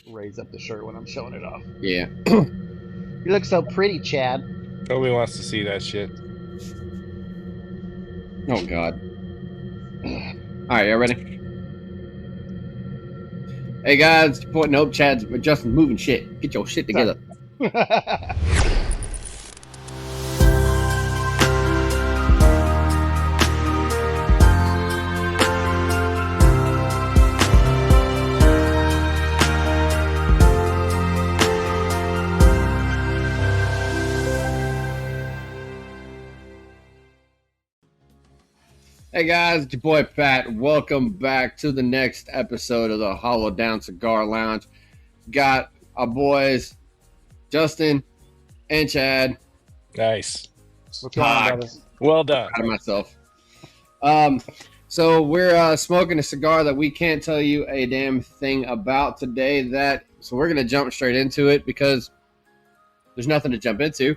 raise up the shirt when I'm showing it off. Yeah. You look so pretty, Chad. Nobody wants to see that shit. Oh God. All right, y'all ready? Hey guys, nope, Chad's Justin's moving shit. Get your shit Sorry. together. Hey guys, it's your boy Pat. Welcome back to the next episode of the Hollow Down Cigar Lounge. Got our boys Justin and Chad. Nice. What's going on, brothers? Well done. Proud of myself. So we're smoking a cigar that we can't tell you a damn thing about today. So we're gonna jump straight into it because there's nothing to jump into.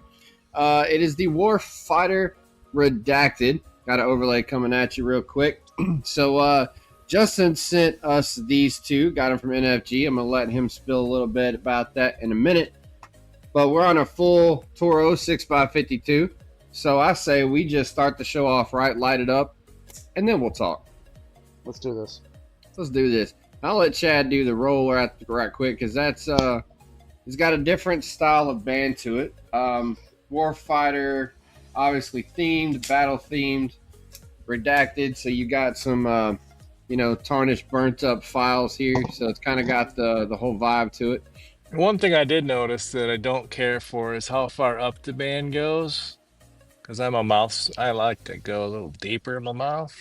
It is the Warfighter Redacted. Got an overlay coming at you real quick. So Justin sent us these two. Got them from NFG. I'm gonna let him spill a little bit about that in a minute. But we're on a full Toro 6x52. So I say we just start the show off right, light it up, and then we'll talk. Let's do this. Let's do this. I'll let Chad do the roll right quick because that's it's got a different style of band to it. Warfighter, obviously themed, battle themed, redacted. So you got some tarnished, burnt up files here. So it's kind of got the whole vibe to it. One thing I did notice that I don't care for is how far up the band goes. Because I'm a mouth, I like to go a little deeper in my mouth.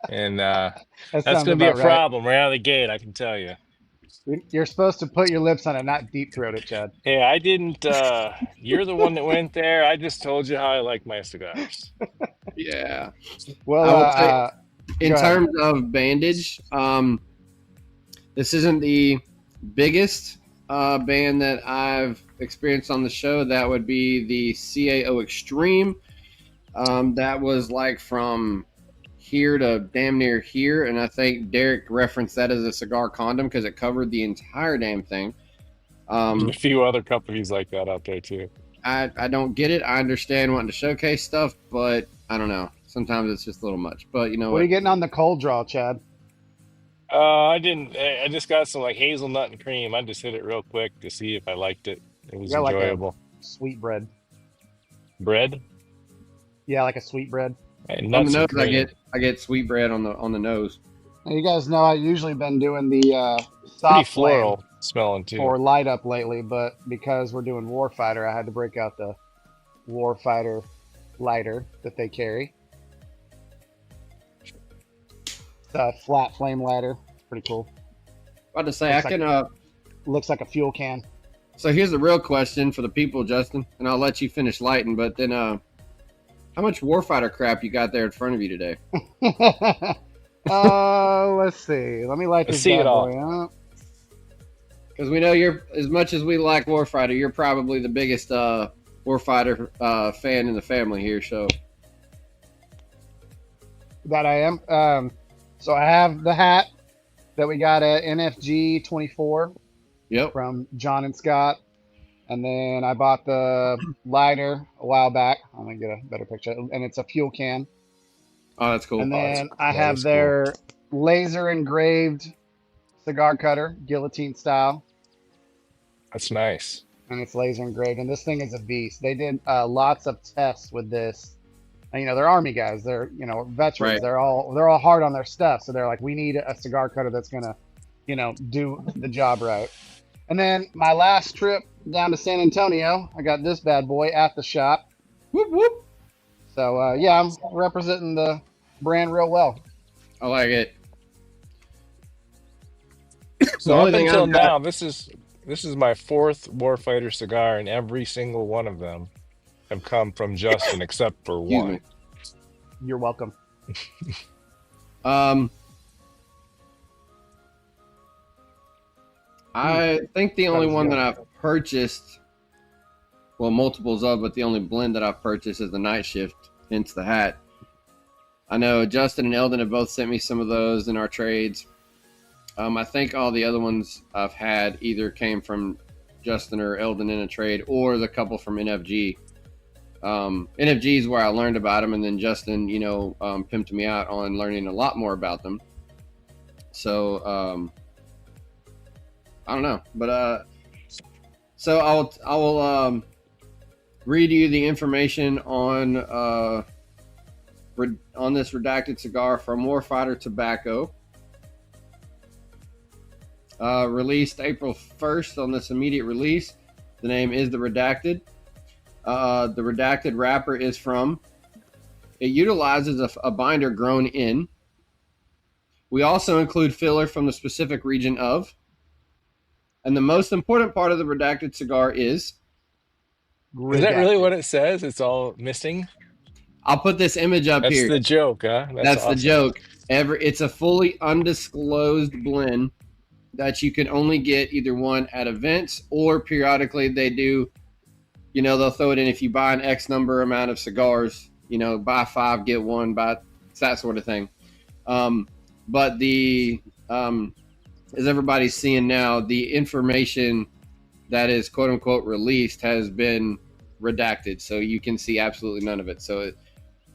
And that's going to be a problem right out of the gate, I can tell you. You're supposed to put your lips on it, not deep throat it, Chad. Yeah, I didn't. You're the one that went there. I just told you how I like my cigars. Yeah. Well, I will say, in terms of bandage, this isn't the biggest band that I've experienced on the show. That would be the CAO Extreme. That was like from here to damn near here, and I think Derek referenced that as a cigar condom because it covered the entire damn thing. There's a few other companies like that out there too. I don't get it. I understand wanting to showcase stuff, but I don't know. Sometimes it's just a little much. But you know what are you getting on the cold draw, Chad? I didn't. I just got some like hazelnut and cream. I just hit it real quick to see if I liked it. It was enjoyable. Like sweet bread. Bread? Yeah, like a sweet bread. On the nose, I get sweet bread on the nose. Now, you guys know I've usually been doing the soft floral smelling too, or light up lately, but because we're doing Warfighter, I had to break out the Warfighter lighter that they carry. It's a flat flame lighter. It's pretty cool. About to say, looks like a fuel can. So here's the real question for the people, Justin, and I'll let you finish lighting. But then, how much Warfighter crap you got there in front of you today? Let's see. Let me light this bad boy up. Because we know you're, as much as we like Warfighter, you're probably the biggest Warfighter fan in the family here. So that I am. So I have the hat that we got at NFG 24. Yep. From John and Scott. And then I bought the lighter a while back. I'm going to get a better picture. And it's a fuel can. Oh, that's cool. And then I have their laser engraved cigar cutter, guillotine style. That's nice. And it's laser engraved. And this thing is a beast. They did lots of tests with this. And, they're Army guys. They're, veterans. Right. They're all hard on their stuff. So they're like, we need a cigar cutter that's going to, do the job right. And then my last trip down to San Antonio, I got this bad boy at the shop. Whoop, whoop. So, I'm representing the brand real well. I like it. So up until now, this is my fourth Warfighter cigar, and every single one of them have come from Justin except for one. You're welcome. I think the only one that I've purchased, well, multiples of, but the only blend that I've purchased is the Night Shift, hence the hat. I know Justin and Eldon have both sent me some of those in our trades. I think all the other ones I've had either came from Justin or Eldon in a trade, or the couple from NFG. NFG is where I learned about them, and then Justin, pimped me out on learning a lot more about them. So I don't know, but so I will read you the information on this redacted cigar from Warfighter Tobacco. Released April 1st on this immediate release. The name is the Redacted. The Redacted wrapper is from. It utilizes a binder grown in. We also include filler from the specific region of. And the most important part of the Redacted cigar is. Is that really what it says? It's all missing? I'll put this image up That's here. That's the joke, huh? That's awesome. The joke. It's a fully undisclosed blend that you can only get either one at events, or periodically they do, they'll throw it in if you buy an X number amount of cigars, buy 5, get 1, it's that sort of thing. But as everybody's seeing now, the information that is quote unquote released has been redacted. So you can see absolutely none of it. So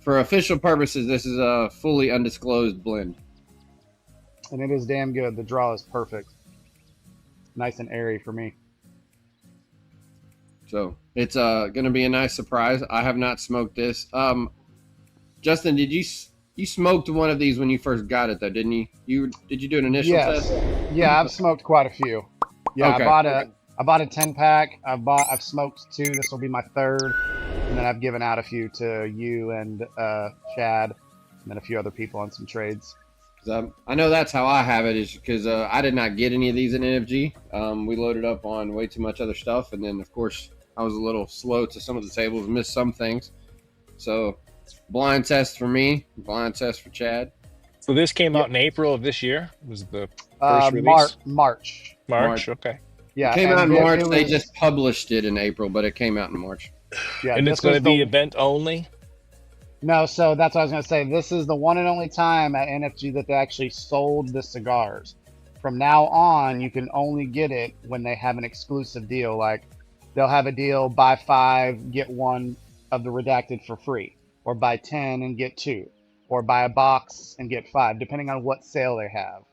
for official purposes, this is a fully undisclosed blend. And it is damn good. The draw is perfect. Nice and airy for me. So it's going to be a nice surprise. I have not smoked this. Justin, did you smoked one of these when you first got it though, didn't you? Did you do an initial test? Yeah, I've smoked quite a few. Yeah, okay. I bought a 10-pack. I've smoked 2. This will be my 3rd, and then I've given out a few to you and Chad, and then a few other people on some trades. I know that's how I have it, is because I did not get any of these in NFG. We loaded up on way too much other stuff, and then of course I was a little slow to some of the tables, missed some things. So blind test for me, blind test for Chad. So this came out in April of this year? Was the first release? March. Okay. Yeah, it came out in March. They just published it in April, but it came out in March. Yeah, and it's going to be event only? No, so that's what I was going to say. This is the one and only time at NFG that they actually sold the cigars. From now on, you can only get it when they have an exclusive deal. Like they'll have a deal, buy 5, get 1 of the Redacted for free, or buy 10 and get 2, or buy a box and get 5, depending on what sale they have.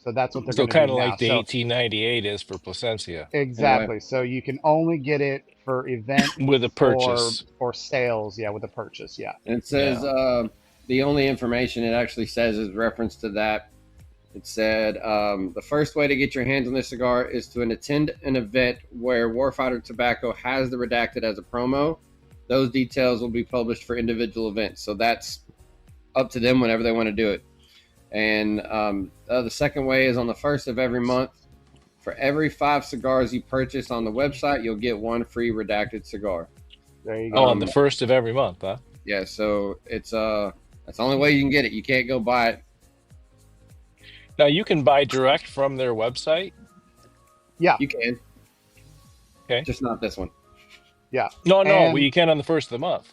So that's what they're going to do now. So kind of like the 1898 is for Plasencia. Exactly. So you can only get it for events with a purchase or sales. Yeah, with a purchase. Yeah. And it says the only information it actually says is reference to that. It said the first way to get your hands on this cigar is to attend an event where Warfighter Tobacco has the Redacted as a promo. Those details will be published for individual events. So that's up to them whenever they want to do it. And the second way is on the 1st of every month. For every 5 cigars you purchase on the website, you'll get 1 free Redacted cigar. There you go. On the 1st of every month, huh? Yeah, so it's that's the only way you can get it. You can't go buy it. Now you can buy direct from their website? Yeah. You can. Okay. Just not this one. Yeah. No, well, you can on the 1st of the month.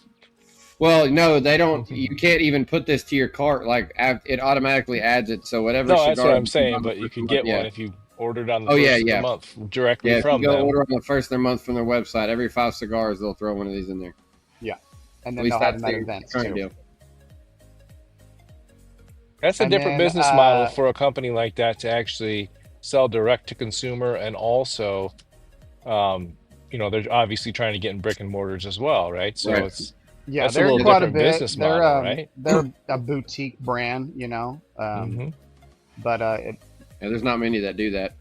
Well, no, they don't. You can't even put this to your cart. Like it automatically adds it. So whatever. No, that's what I'm saying. But you can get one if you ordered on the first of the month directly from them. If you go order on the 1st of the month from their website, every 5 cigars they'll throw one of these in there. Yeah, and then they'll have them at events too. Deal. That's a different business model for a company like that to actually sell direct to consumer, and also, they're obviously trying to get in brick and mortars as well, right? So it's. Yeah, that's they're a quite a bit. Business model, right? They're a boutique brand, but there's not many that do that.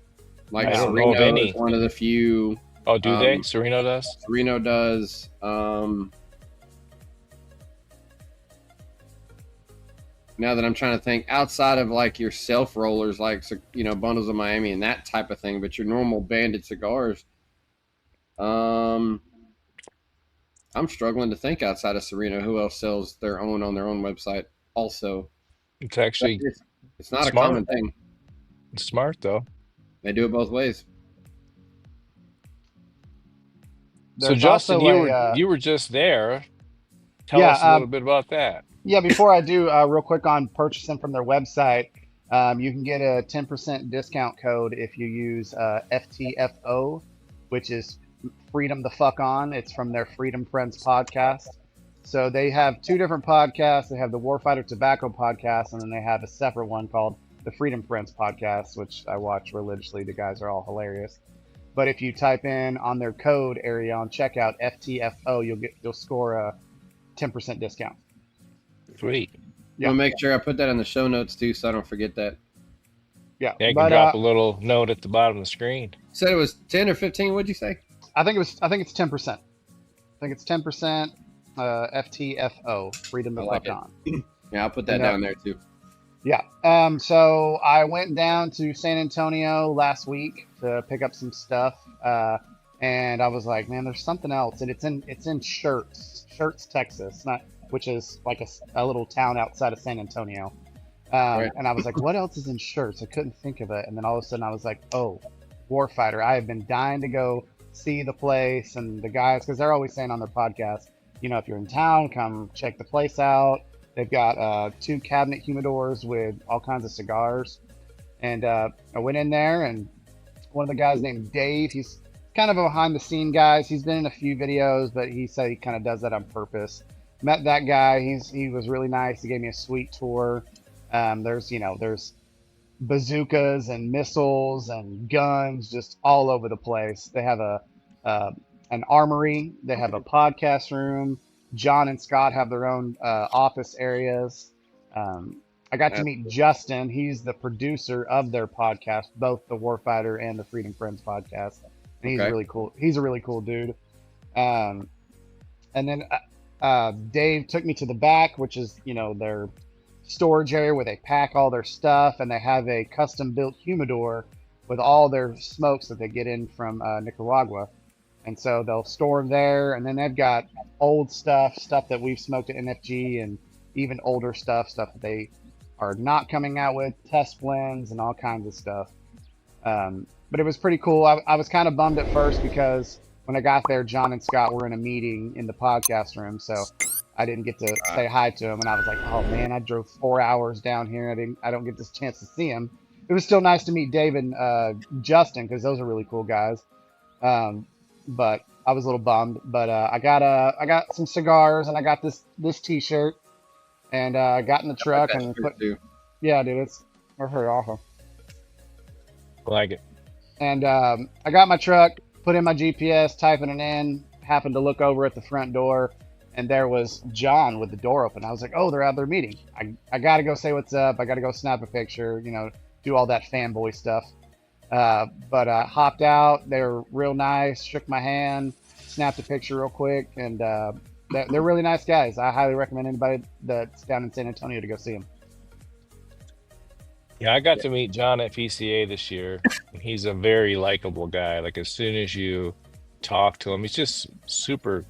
Like Sereno is one of the few. Oh, do they? Sereno does. Sereno does. Now that I'm trying to think, outside of like your self rollers, like Bundles of Miami and that type of thing, but your normal banded cigars, I'm struggling to think outside of Sereno who else sells their own on their own website. Also, it's actually it's not smart. A common thing. It's smart though. They do it both ways. So Justin, you were just there. Tell us a little bit about that. Yeah, before I do, real quick on purchasing from their website, You can get a 10% discount code if you use FTFO, which is Freedom the Fuck On. It's from their Freedom Friends podcast. So they have two different podcasts. They have the Warfighter Tobacco podcast, and then they have a separate one called the Freedom Friends podcast, which I watch religiously. The guys are all hilarious. But if you type in on their code area on checkout FTFO, you'll score a 10% discount. Sweet. Yeah. I'll make sure I put that in the show notes too, so I don't forget that. Yeah. You can drop a little note at the bottom of the screen. Said it was 10 or 15. What'd you say? I think it's 10%. I think it's 10%. FTFO, Freedom to Fuck On. Yeah, I'll put that down there too. Yeah. So I went down to San Antonio last week to pick up some stuff, and I was like, man, there's something else, and it's in Shirts, Texas, which is like a little town outside of San Antonio. Right. And I was like, what else is in Shirts? I couldn't think of it, and then all of a sudden I was like, oh, Warfighter. I have been dying to go see the place and the guys, because they're always saying on their podcast, you know, if you're in town, come check the place out. They've got 2 cabinet humidors with all kinds of cigars. And I went in there, and one of the guys named Dave, he's kind of a behind the scene guy. He's been in a few videos, but he said he kind of does that on purpose. Met that guy. He was really nice. He gave me a sweet tour. There's bazookas and missiles and guns just all over the place. They have an armory. They have a podcast room. John and Scott have their own office areas. I got to meet Justin. He's the producer of their podcast, both the Warfighter and the Freedom Friends podcast. And he's really cool. He's a really cool dude. And then Dave took me to the back, which is, their storage area where they pack all their stuff, and they have a custom built humidor with all their smokes that they get in from Nicaragua. And so they'll store them there, and then they've got old stuff that we've smoked at NFG, and even older stuff that they are not coming out with, test blends and all kinds of stuff. But it was pretty cool. I was kind of bummed at first because when I got there, John and Scott were in a meeting in the podcast room, so I didn't get to say hi to them, and I was like, oh man, I drove 4 hours down here. I don't get this chance to see him. It was still nice to meet Dave and Justin, because those are really cool guys. But I was a little bummed. But I got some cigars, and I got this T-shirt, and I got in the truck and yeah, dude, we're very awesome. I like it. And I got my truck, put in my GPS, typing it in, happened to look over at the front door, and there was John with the door open. I was like, oh, they're out there meeting. I got to go say what's up. I got to go snap a picture, do all that fanboy stuff. But I hopped out. They were real nice, shook my hand, snapped a picture real quick, and they're really nice guys. I highly recommend anybody that's down in San Antonio to go see them. Yeah, I got to meet John at PCA this year. He's a very likable guy. Like, as soon as you talk to him, he's just super,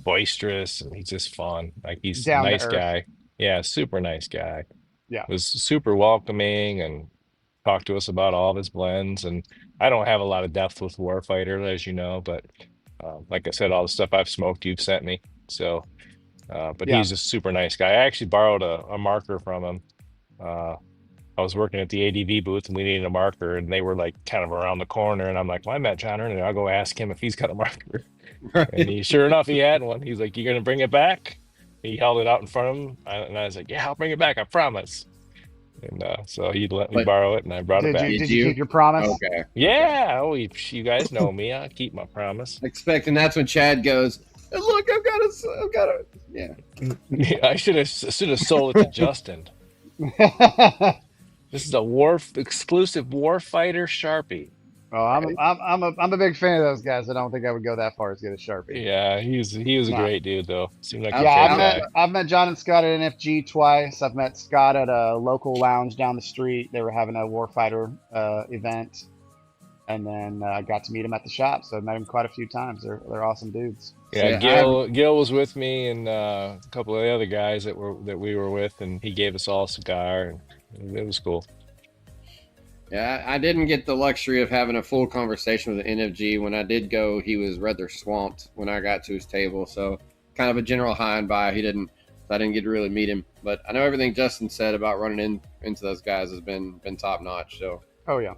boisterous, and he's just fun. Like, he's a nice guy. Yeah, super nice guy. Yeah. Was super welcoming and talked to us about all of his blends. And I don't have a lot of depth with Warfighter, as you know, but like I said, all the stuff I've smoked, you've sent me. So, but he's a super nice guy. I actually borrowed a marker from him. I was working at the ADV booth, and we needed a marker, and they were kind of around the corner. And I'm like, well, I met John earlier. I'll go ask him if he's got a marker. Right. And sure enough, he had one. He's like, you going to bring it back? He held it out in front of him. And I was like, yeah, I'll bring it back. I promise. And so he let me borrow it, and I brought it back. Did you keep your promise? Okay. Yeah. Oh, you guys know me. I keep my promise. Expecting that's when Chad goes, hey, look, I've got a, yeah. I should have sold it to Justin. This is a exclusive Warfighter Sharpie. Oh, I'm a big fan of those guys. I don't think I would go that far as get a Sharpie. Yeah, he was a great dude though. Seemed like I've met John and Scott at NFG twice. I've met Scott at a local lounge down the street. They were having a Warfighter event, and then I got to meet him at the shop. So I met him quite a few times. They're awesome dudes. Yeah, Gil was with me, and a couple of the other guys that we were with, and he gave us all a cigar, and it was cool. Yeah, I didn't get the luxury of having a full conversation with the NFG. When I did go, he was rather swamped when I got to his table. So kind of a general high and by. He didn't I didn't get to really meet him, but I know everything Justin said about running into those guys has been top notch. So, oh yeah,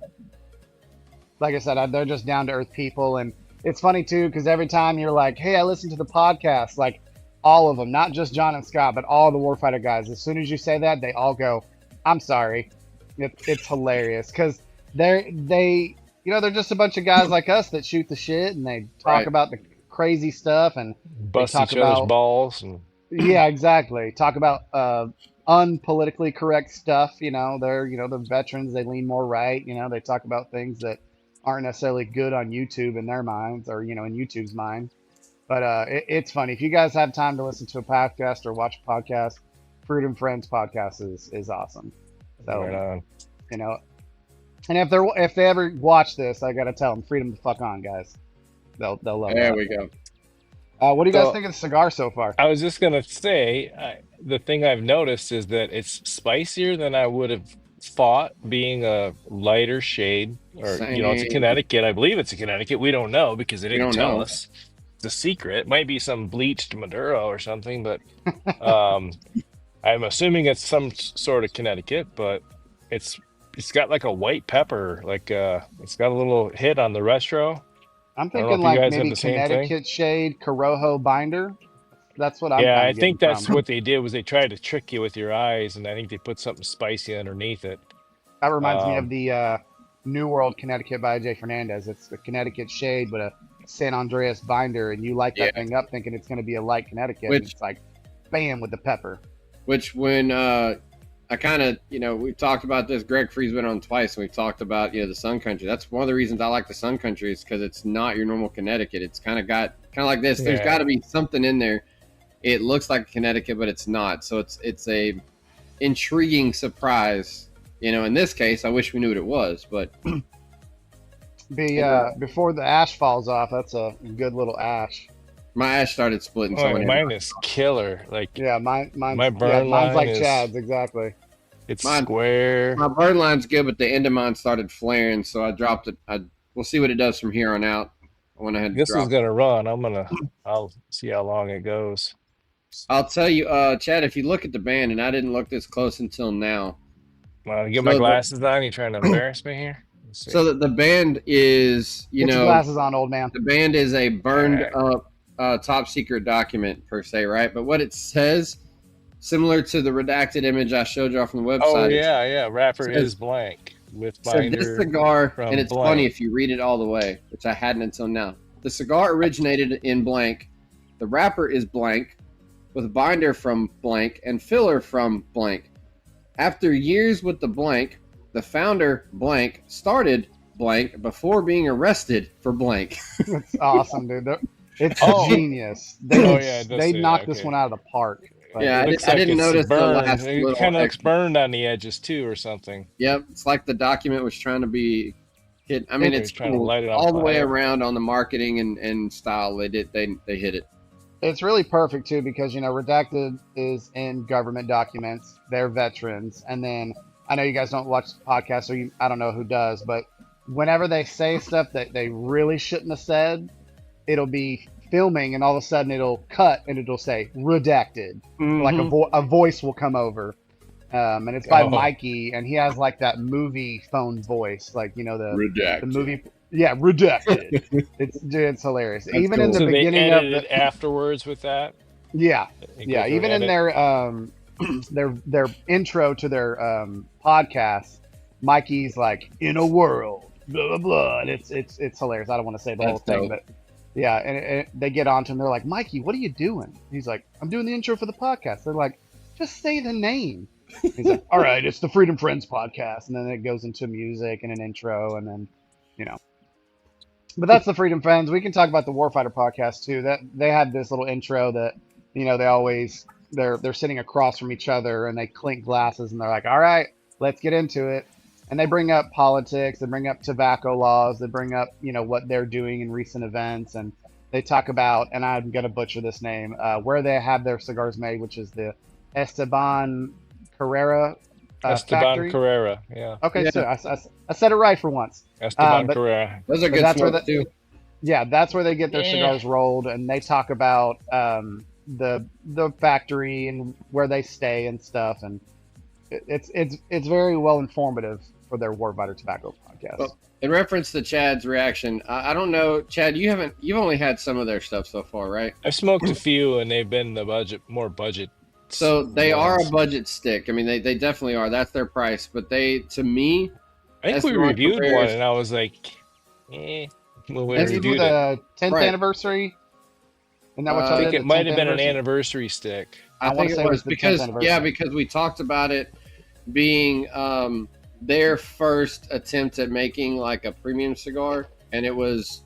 like I said, they're just down to earth people, and it's funny too because every time you're like, "Hey, I listened to the podcast," like all of them, not just John and Scott, but all the Warfighter guys. As soon as you say that, they all go, "I'm sorry." It's hilarious because they they're just a bunch of guys like us that shoot the shit and they talk about the crazy stuff and Bust they talk each other's about balls and yeah, exactly. Talk about unpolitically correct stuff. They're the veterans. They lean more right. They talk about things that aren't necessarily good on YouTube in their minds or in YouTube's mind. But it's funny if you guys have time to listen to a podcast or watch a podcast. Freedom Friends podcast is awesome. So right on. And if they ever watch this, I gotta tell them, freedom the fuck on, guys. They'll love there that. we go. What do you guys think of the cigar so far? I was just gonna say, the thing I've noticed is that it's spicier than I would have thought, being a lighter shade, or it's a Same. Connecticut. I believe it's a Connecticut. We don't know because they We didn't don't tell know. us. It's a secret. It might be some bleached Maduro or something, but I'm assuming it's some sort of Connecticut. But it's got like a white pepper, like it's got a little hit on the retro. I'm I don't know thinking if you like guys have maybe the same thing. Connecticut shade Corojo binder. That's what I'm Yeah, kind I of getting think that's from. what they did, was they tried to trick you with your eyes, and I think they put something spicy underneath it. That reminds me of Um, the New World Connecticut by Jay Fernandez. It's the Connecticut shade, but a San Andreas binder, and you light that thing up thinking it's going to be a light Connecticut, and it's like, bam, with the pepper. Which when I kind of, we've talked about this. Greg Free's been on twice, and we've talked about, the Sun Country. That's one of the reasons I like the Sun Country, is because it's not your normal Connecticut. It's kind of like this. There's got to be something in there. It looks like Connecticut, but it's not. So it's a intriguing surprise. In this case, I wish we knew what it was, but Before the ash falls off, that's a good little ash. my ash started splitting. mine is killer. Like, Yeah, mine's burn mine's like line is- Chad's, exactly. it's Mine- square. My burn line's good, but the end of mine started flaring, so I dropped it. We'll see what it does from here on out. I went ahead and This is dropped it. gonna run. I'll see how long it goes. I'll tell you, Chad, if you look at the band, and I didn't look this close until now. Get my glasses on. You trying to embarrass me here? Let's see. So that the band is, Get your glasses on, old man. the band is a burned up top secret document per se, right? But what it says, similar to the redacted image I showed you off on the website. Oh yeah. Wrapper says- is blank with So binder. this cigar, from and it's blank. funny if you read it all the way, which I hadn't until now. The cigar originated in blank. The wrapper is blank, with binder from blank and filler from blank. After years with the blank, the founder blank started blank before being arrested for blank. It's awesome, dude. It's Oh. genius. It does They say knocked that, this okay. one out of the park. Like, Yeah, It I looks didn't it's notice the burned. last It little kind of looks extra. burned on the edges too, or something. Yep, it's like the document was trying to be hit. I mean, They're it's trying to cool. light it on All the way fire. around on the marketing and style. They hit it. It's really perfect too because Redacted is in government documents. They're veterans, and then I know you guys don't watch the podcast, so I don't know who does, but whenever they say stuff that they really shouldn't have said, it'll be filming, and all of a sudden it'll cut and it'll say redacted. Like a voice will come over, and it's by Mikey, and he has like that movie phone voice, like the Redacted. the movie. Yeah, redacted. It's hilarious. That's Even cool. in the So they beginning of edited it afterwards with that. yeah. They go Yeah, through even and in edit. their intro to their podcast, Mikey's like in a world, blah blah blah, and it's hilarious. I don't want to say the whole That's thing, dope. but yeah, and they get on to him. They're like, Mikey, what are you doing? He's like, I'm doing the intro for the podcast. They're like, just say the name. He's like, all right, it's the Freedom Friends podcast, and then it goes into music and an intro, and then But that's the Freedom Friends. We can talk about the Warfighter podcast too. That they had this little intro that they always they're sitting across from each other and they clink glasses and they're like, all right, let's get into it. And they bring up politics, they bring up tobacco laws, they bring up what they're doing in recent events, and they talk about, and I'm gonna butcher this name, where they have their cigars made, which is the Esteban Carrera Esteban factory. Carrera, yeah. Okay, Yeah. so I said it right for once. Esteban but- Carrera. Those are But good that's where smokes, too. Yeah, that's where they get their Yeah. cigars rolled, and they talk about the factory and where they stay and stuff, and it's very well informative for their Warfighter Tobacco podcast. Well, in reference to Chad's reaction, I don't know, Chad. You've only had some of their stuff so far, right? I've smoked a few, and they've been more budget. So they are a budget stick. I mean, they definitely are. That's their price. But to me, I think we reviewed one, and I was like, when we reviewed the 10th anniversary. Isn't that what I think it might have been an anniversary stick. I think it was because we talked about it being their first attempt at making like a premium cigar, and it was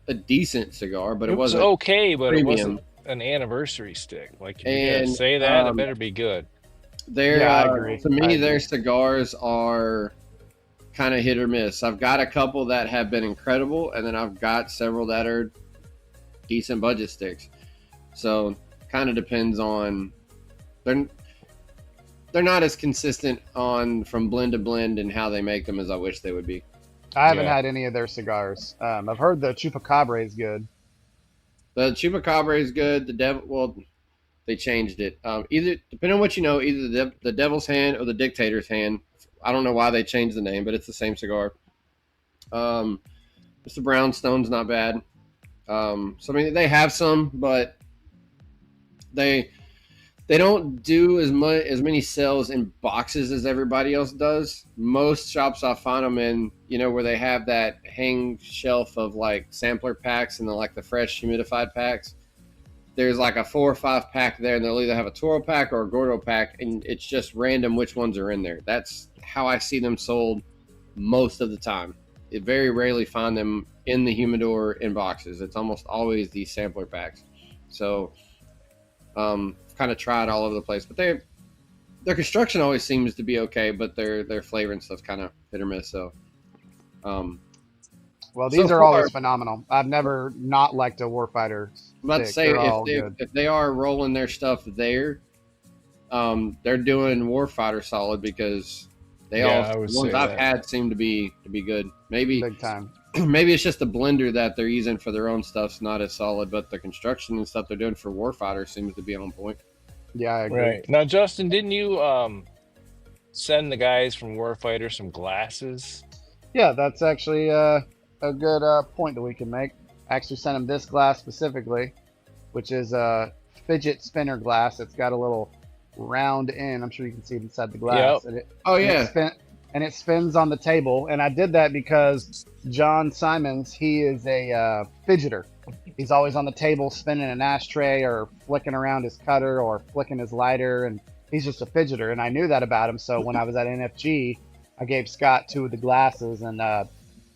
a decent cigar, but it wasn't okay, but premium. It wasn't an anniversary stick. Like, if you're gonna say that, it better be good. I agree. To me, their cigars are kind of hit or miss. I've got a couple that have been incredible, and then I've got several that are decent budget sticks. So kind of depends on they're not as consistent from blend to blend and how they make them as I wish they would be. I haven't had any of their cigars. I've heard the Chupacabra is good. The Chupacabra is good. The Devil, well, they changed it. Either, depending on what you know, either the Devil's Hand or the Dictator's Hand. I don't know why they changed the name, but it's the same cigar. Mr. Brownstone's not bad. So I mean, they have some, but they don't do as many sales in boxes as everybody else does. Most shops I find them in, where they have that hang shelf of like sampler packs and like the fresh humidified packs. There's like a 4 or 5 pack there, and they'll either have a Toro pack or a Gordo pack, and it's just random which ones are in there. That's how I see them sold most of the time. I very rarely find them in the humidor in boxes. It's almost always these sampler packs. So kind of tried all over the place, but their construction always seems to be okay, but their flavor and stuff's kind of hit or miss. So well, these are always phenomenal. I've never not liked a Warfighter. I'm about to say, if they are rolling their stuff there, they're doing Warfighter solid, because the ones I've had seem to be good. Maybe big time. Maybe it's just the blender that they're using for their own stuff's not as solid, but the construction and stuff they're doing for Warfighter seems to be on point. Yeah, I agree. Right. Now, Justin, didn't you send the guys from Warfighter some glasses? Yeah, that's actually a good point that we can make. I actually sent them this glass specifically, which is a fidget spinner glass. It's got a little round end. I'm sure you can see it inside the glass. Yep. And it spins on the table. And I did that because John Simons, he is a fidgeter. He's always on the table spinning an ashtray or flicking around his cutter or flicking his lighter, and he's just a fidgeter. And I knew that about him. So when I was at NFG, I gave Scott 2 of the glasses, and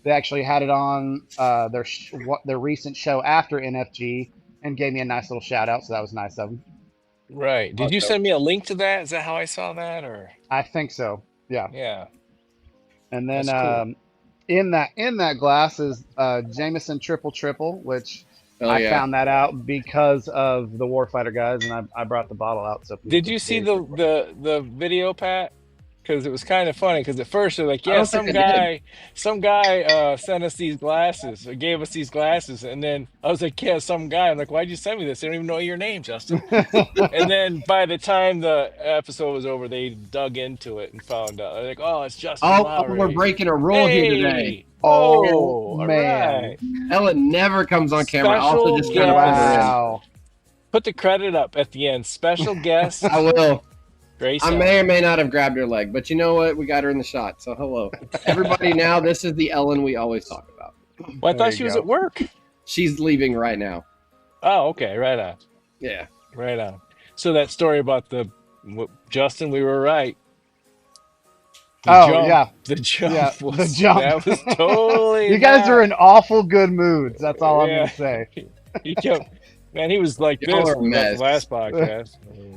they actually had it on their recent show after NFG and gave me a nice little shout out. So that was nice of them. Right. Did you send me a link to that? Is that how I saw that, or? I think so. Yeah. Yeah. And then in that glass is Jameson Triple Triple, which I found that out because of the Warfighter guys, and I brought the bottle out. So did you see the video, Pat? Because it was kind of funny. Because at first they're like, some guy sent us these glasses, or gave us these glasses, and then I was like, some guy. I'm like, why'd you send me this? I don't even know your name, Justin. And then by the time the episode was over, they dug into it and found out. They're like, oh, it's Justin Lowry. We're breaking a rule here today. Oh man, right. Ellen never comes on camera. Special Also, just wow. Put the credit up at the end. Special guest. I will. Grace, I may or may not have grabbed her leg, but you know what? We got her in the shot. So hello, everybody. Now this is the Ellen we always talk about. Well, I thought she was at work. She's leaving right now. Oh, okay, right on. Yeah, right on. So that story about Justin, we were right. The jump. That was totally. You guys are in awful good moods. That's all I'm gonna say. He was like this on the last podcast.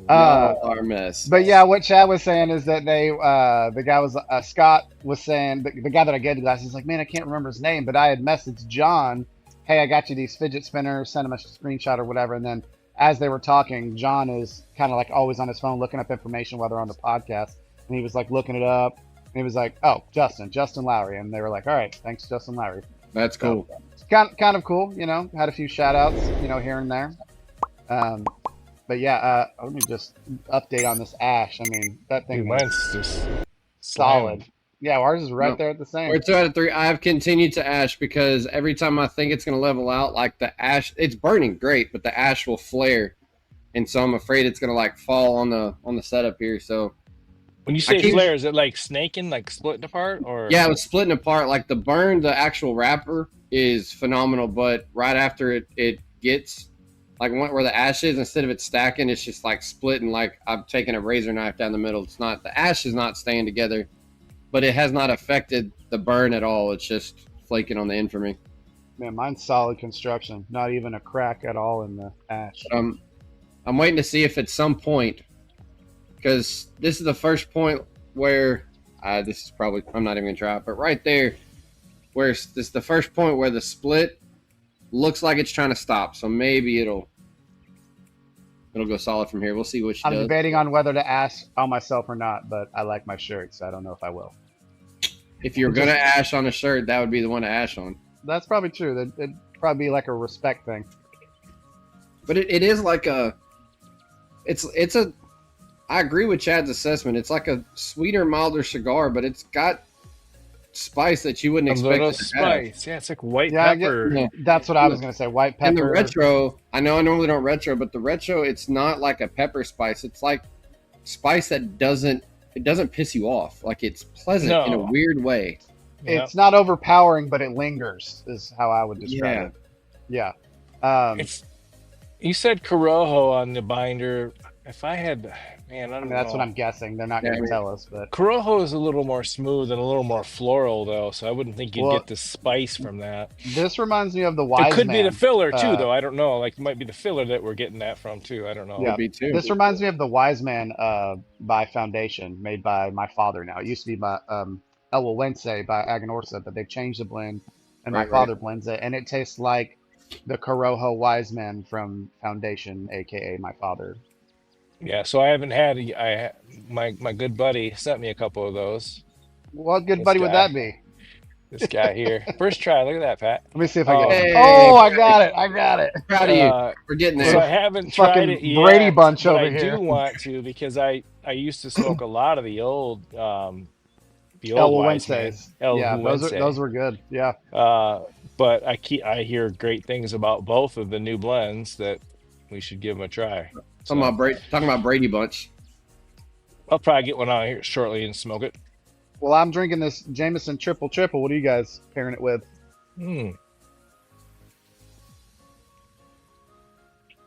Our mess. But yeah, what Chad was saying is that the guy was Scott was saying, the guy that I gave the glasses, like, man, I can't remember his name, but I had messaged John, hey, I got you these fidget spinners, sent him a screenshot or whatever, and then as they were talking, John is kind of like always on his phone looking up information while they're on the podcast, and he was like looking it up, and he was like, oh, Justin Lowry, and they were like, all right, thanks, Justin Lowry. That's cool. So, kind of cool, had a few shout outs, here and there. But yeah, let me just update on this ash. I mean, that Dude, thing mine's is just solid. slamming. Yeah, ours is right No, there at the same. we're 2 out of 3. I have continued to ash because every time I think it's going to level out, like the ash, it's burning great, but the ash will flare, and so I'm afraid it's going to like fall on the setup here. So When you I say keep, flare, is it like snaking, like splitting apart, or yeah, it was splitting apart. Like the burn, the actual wrapper is phenomenal, but right after it gets like where the ash is, instead of it stacking, it's just like splitting. Like I've taken a razor knife down the middle. It's not, the ash is not staying together, but it has not affected the burn at all. It's just flaking on the end for me. Man, mine's solid construction. Not even a crack at all in the ash. But I'm waiting to see if at some point, because this is the first point where this is probably, I'm not even gonna try it, but right there, where this is the first point where the split looks like it's trying to stop. So maybe it'll go solid from here. We'll see what she I'm does. debating on whether to ash on myself or not, but I like my shirt, so I don't know if I will. If you're gonna ash on a shirt, that would be the one to ash on. That's probably true. It'd probably be like a respect thing. But it is like it's a. I agree with Chad's assessment. It's like a sweeter, milder cigar, but it's got spice that you wouldn't a expect little it to have. spice? Yeah, it's like white Yeah, I get- pepper. Yeah. That's what I was gonna say. White pepper. And the retro, I know I normally don't retro, but the retro, it's not like a pepper spice. It's like spice that doesn't piss you off. Like it's pleasant in a No. weird way. Yeah. It's not overpowering, but it lingers. Is how I would describe it. Yeah. It's you said Corojo on the binder. If I had, man, I I don't mean, that's know. what I'm guessing. They're not Yeah, going I to mean- tell us, but Corojo is a little more smooth and a little more floral, though, so I wouldn't think you'd Well, get the spice from that. this reminds me of the Wise It could be Man. the filler too, uh, though. I don't know. Like, it might be the filler that we're getting that from too. I don't know. Yeah. Would be too. This reminds me of the Wise Man by Foundation, made by my father now. It used to be by El Wawense by Aganorsa, but they've changed the blend, and my Right, father blends it, and it tastes like the Corojo Wise Man from Foundation, aka my father. Yeah, so I haven't had. My good buddy sent me a couple of those. What good This buddy would guy. that be? This guy here, first try. Look at that, Pat. Let me see if I get Hey, it. Oh, I got it. I got it. Proud of you. Uh, We're getting So there. I haven't Fucking tried it yet, Brady Bunch but over I here. do want to because I used to smoke a lot of the old El Wise Man. Wawenses. El Yeah, Huense. those were good. Yeah. But I hear great things about both of the new blends that we should give them a try. Talking about Brady Bunch. I'll probably get one out here shortly and smoke it. Well, I'm drinking this Jameson Triple Triple. What are you guys pairing it with? Hmm.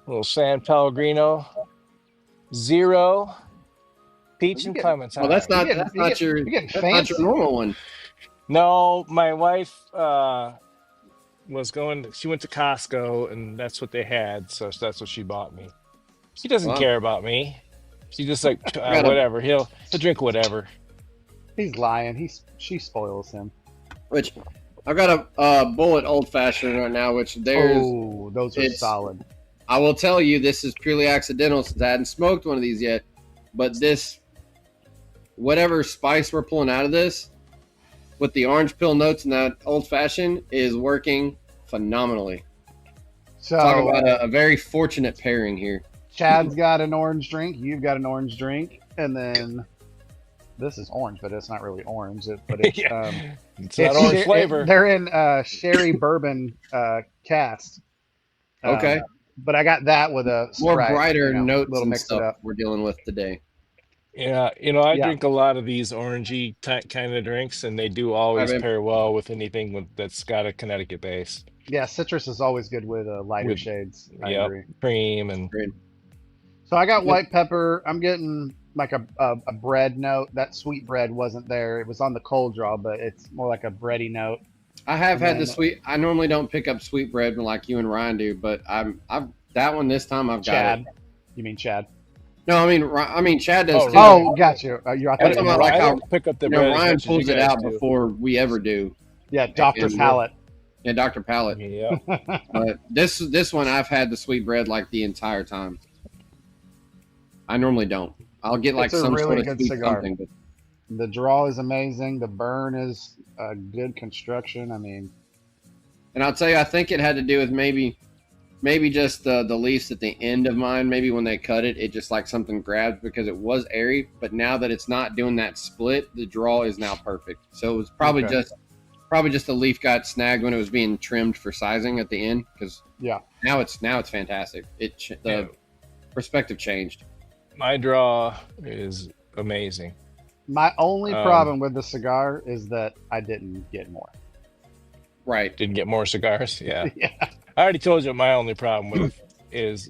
Little San Pellegrino, Zero, Peach You and get- Clementine. Oh, that's not You're that's getting- not your you're getting that's not your fancy. normal one. No, my wife was going. She went to Costco, and that's what they had. So that's what she bought me. She doesn't Wow. care about me. She just like Got a- whatever. He'll drink whatever. He's lying. She spoils him. Which I've got a bullet old fashioned right now. Which there's Oh, those are it's- solid. I will tell you this is purely accidental since I hadn't smoked one of these yet. But this whatever spice we're pulling out of this with the orange pill notes and that old fashioned is working phenomenally. So Talk about a very fortunate pairing here. Chad's got an orange drink. You've got an orange drink, and then this is orange, but it's not really orange. But it's Yeah. It's it's not orange flavor. they're in sherry bourbon cast. Okay. But I got that with a More Sprite, brighter notes little and mix it stuff up. we're dealing with today. Yeah, I Yeah. drink a lot of these orangey kind of drinks, and they do always I mean- pair well with anything that's got a Connecticut base. Yeah, citrus is always good with lighter With- shades. I Yep, agree. cream and So I got Yep. white pepper. I'm getting like a bread note. That sweet bread wasn't there. It was on the cold draw, but it's more like a bready note. I have And had the then- sweet. I normally don't pick up sweet bread like you and Ryan do, but I've that one this time I've got Chad. it. You mean Chad? No, I mean Chad does Oh, too. really? Oh, got you. You're I'm talking talking about about like I how don't pick up the you know, bread as Ryan much as pulls you it guys out do. before we ever do. yeah, Dr. and- Pallet. Yeah, Dr. Pallet. Yeah. But this one I've had the sweet bread like the entire time. I normally don't. I'll get like It's a some really sort of good sweet cigar. something, but The draw is amazing. The burn is a good construction. I mean, and I'll tell you, I think it had to do with maybe maybe just the leaves at the end of mine. Maybe when they cut it, it just like something grabs because it was airy. But now that it's not doing that split, the draw is now perfect. So it was probably Okay. just the leaf got snagged when it was being trimmed for sizing at the end. Because Yeah. now it's fantastic. The perspective changed. My draw is amazing. My only problem with the cigar is that I didn't get more. Right. Didn't get more cigars. Yeah. Yeah. I already told you my only problem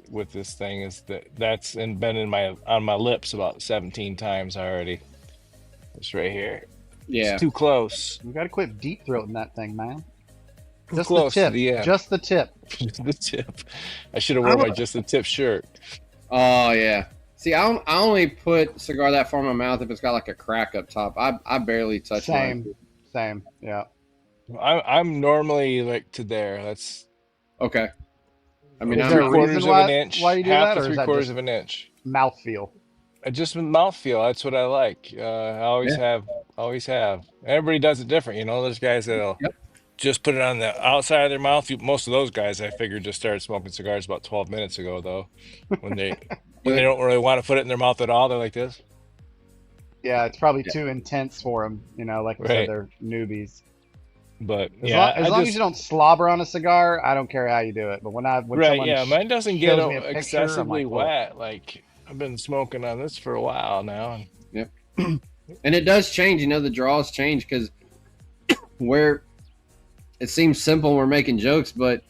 with this thing is that's been on my lips about 17 times already. It's right here. Yeah. It's too close. You got to quit deep throating that thing, man. Too Just close the tip. to the end. Just the tip. Just the tip. I should have worn my just the tip shirt. Oh yeah. See, I only put cigar that far in my mouth if it's got like a crack up top. I barely touch mine. Same. Yeah. I'm normally like to there. That's Okay. I mean, Is I'm there a not, quarters reason of why an inch, you do half that, to or is three that quarters just of an inch. mouthfeel? Just with mouthfeel, that's what I like. I always Yeah. have. Everybody does it different, you know. There's guys that'll Yep. just put it on the outside of their mouth. Most of those guys, I figured, just started smoking cigars about 12 minutes ago, though. When they don't really want to put it in their mouth at all, they're like this. Yeah, it's probably Yeah. too intense for them. You know, like I Right. said, they're newbies. But As yeah, long as you don't slobber on a cigar, I don't care how you do it. But when right, someone yeah, mine doesn't get shows me a picture, I'm excessively like, whoa. wet. Like I've been smoking on this for a while now. And Yep. And it does change. You know, the draws change because where it seems simple, we're making jokes, but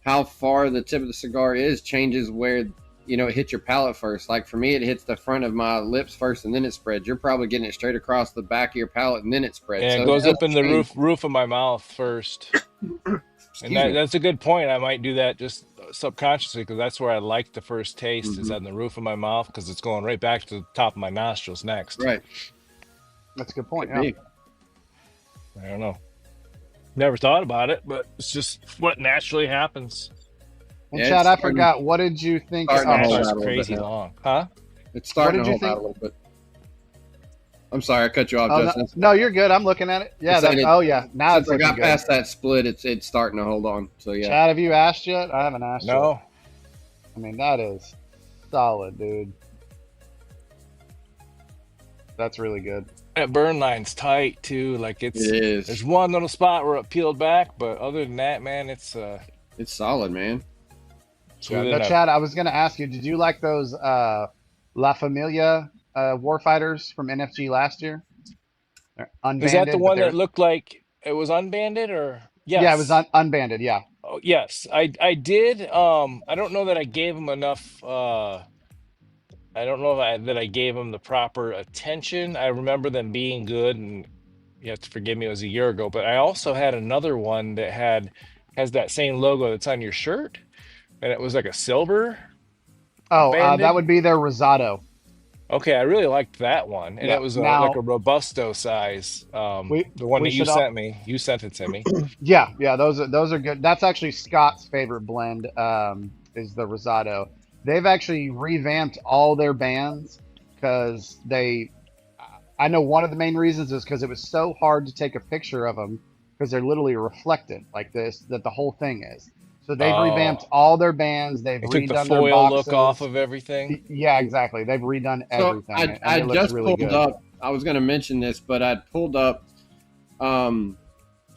how far the tip of the cigar is changes where, you know, it hits your palate first. Like for me, it hits the front of my lips first and then it spreads. You're probably getting it straight across the back of your palate and then it spreads. yeah, So it goes does up in the change. roof of my mouth first. Excuse And me. that's a good point. I might do that just subconsciously because that's where I like the first taste is Mhm. on the roof of my mouth because it's going right back to the top of my nostrils next. Right. That's a good point. Could Yeah. be. I don't know. Never thought about it, but it's just what naturally happens. And Yeah, Chad, it's I starting- forgot. What did you think? starting to hold Natural's out a little crazy bit now. long, huh? It's starting What to did you hold out a think? little bit. I'm sorry, I cut you off, Oh, Justin. no, you're good. I'm looking at it. Yeah. It's like Oh, yeah. Now Since it's I got looking good. past that split, it's starting to hold on. So yeah. Chad, have you asked yet? I haven't asked yet. No. I mean, that is solid, dude. That's really good. That burn line's tight too. Like It is. there's one little spot where it peeled back, but other than that, man, it's It's solid, man. Yeah. within Now, a- Chad, I was going to ask you, did you like those La Familia Warfighters from NFG last year? They're unbanded. Is that the but one they're- that looked like it was unbanded or yes? Yeah, it was unbanded. Yeah. Oh, yes, I did. I don't know that I gave him enough. I don't know that I gave him the proper attention. I remember them being good, and you have to forgive me, it was a year ago. But I also had another one that has that same logo that's on your shirt, and it was like a silver. Oh, Banded? that would be their Rosado. Okay, I really liked that one, and Yeah, it was now- like a Robusto size. The one we that you should al- sent me, you sent it to me. Yeah, those are good. That's actually Scott's favorite blend. Is the Rosado. They've actually revamped all their bands because I know one of the main reasons is because it was so hard to take a picture of them because they're literally reflected like this that the whole thing is. So they've Oh. revamped all their bands. They've They took redone the their foil boxes. look off of everything. Yeah, exactly. They've redone So everything. and I it looks just really pulled good. up. I was going to mention this, but I pulled up.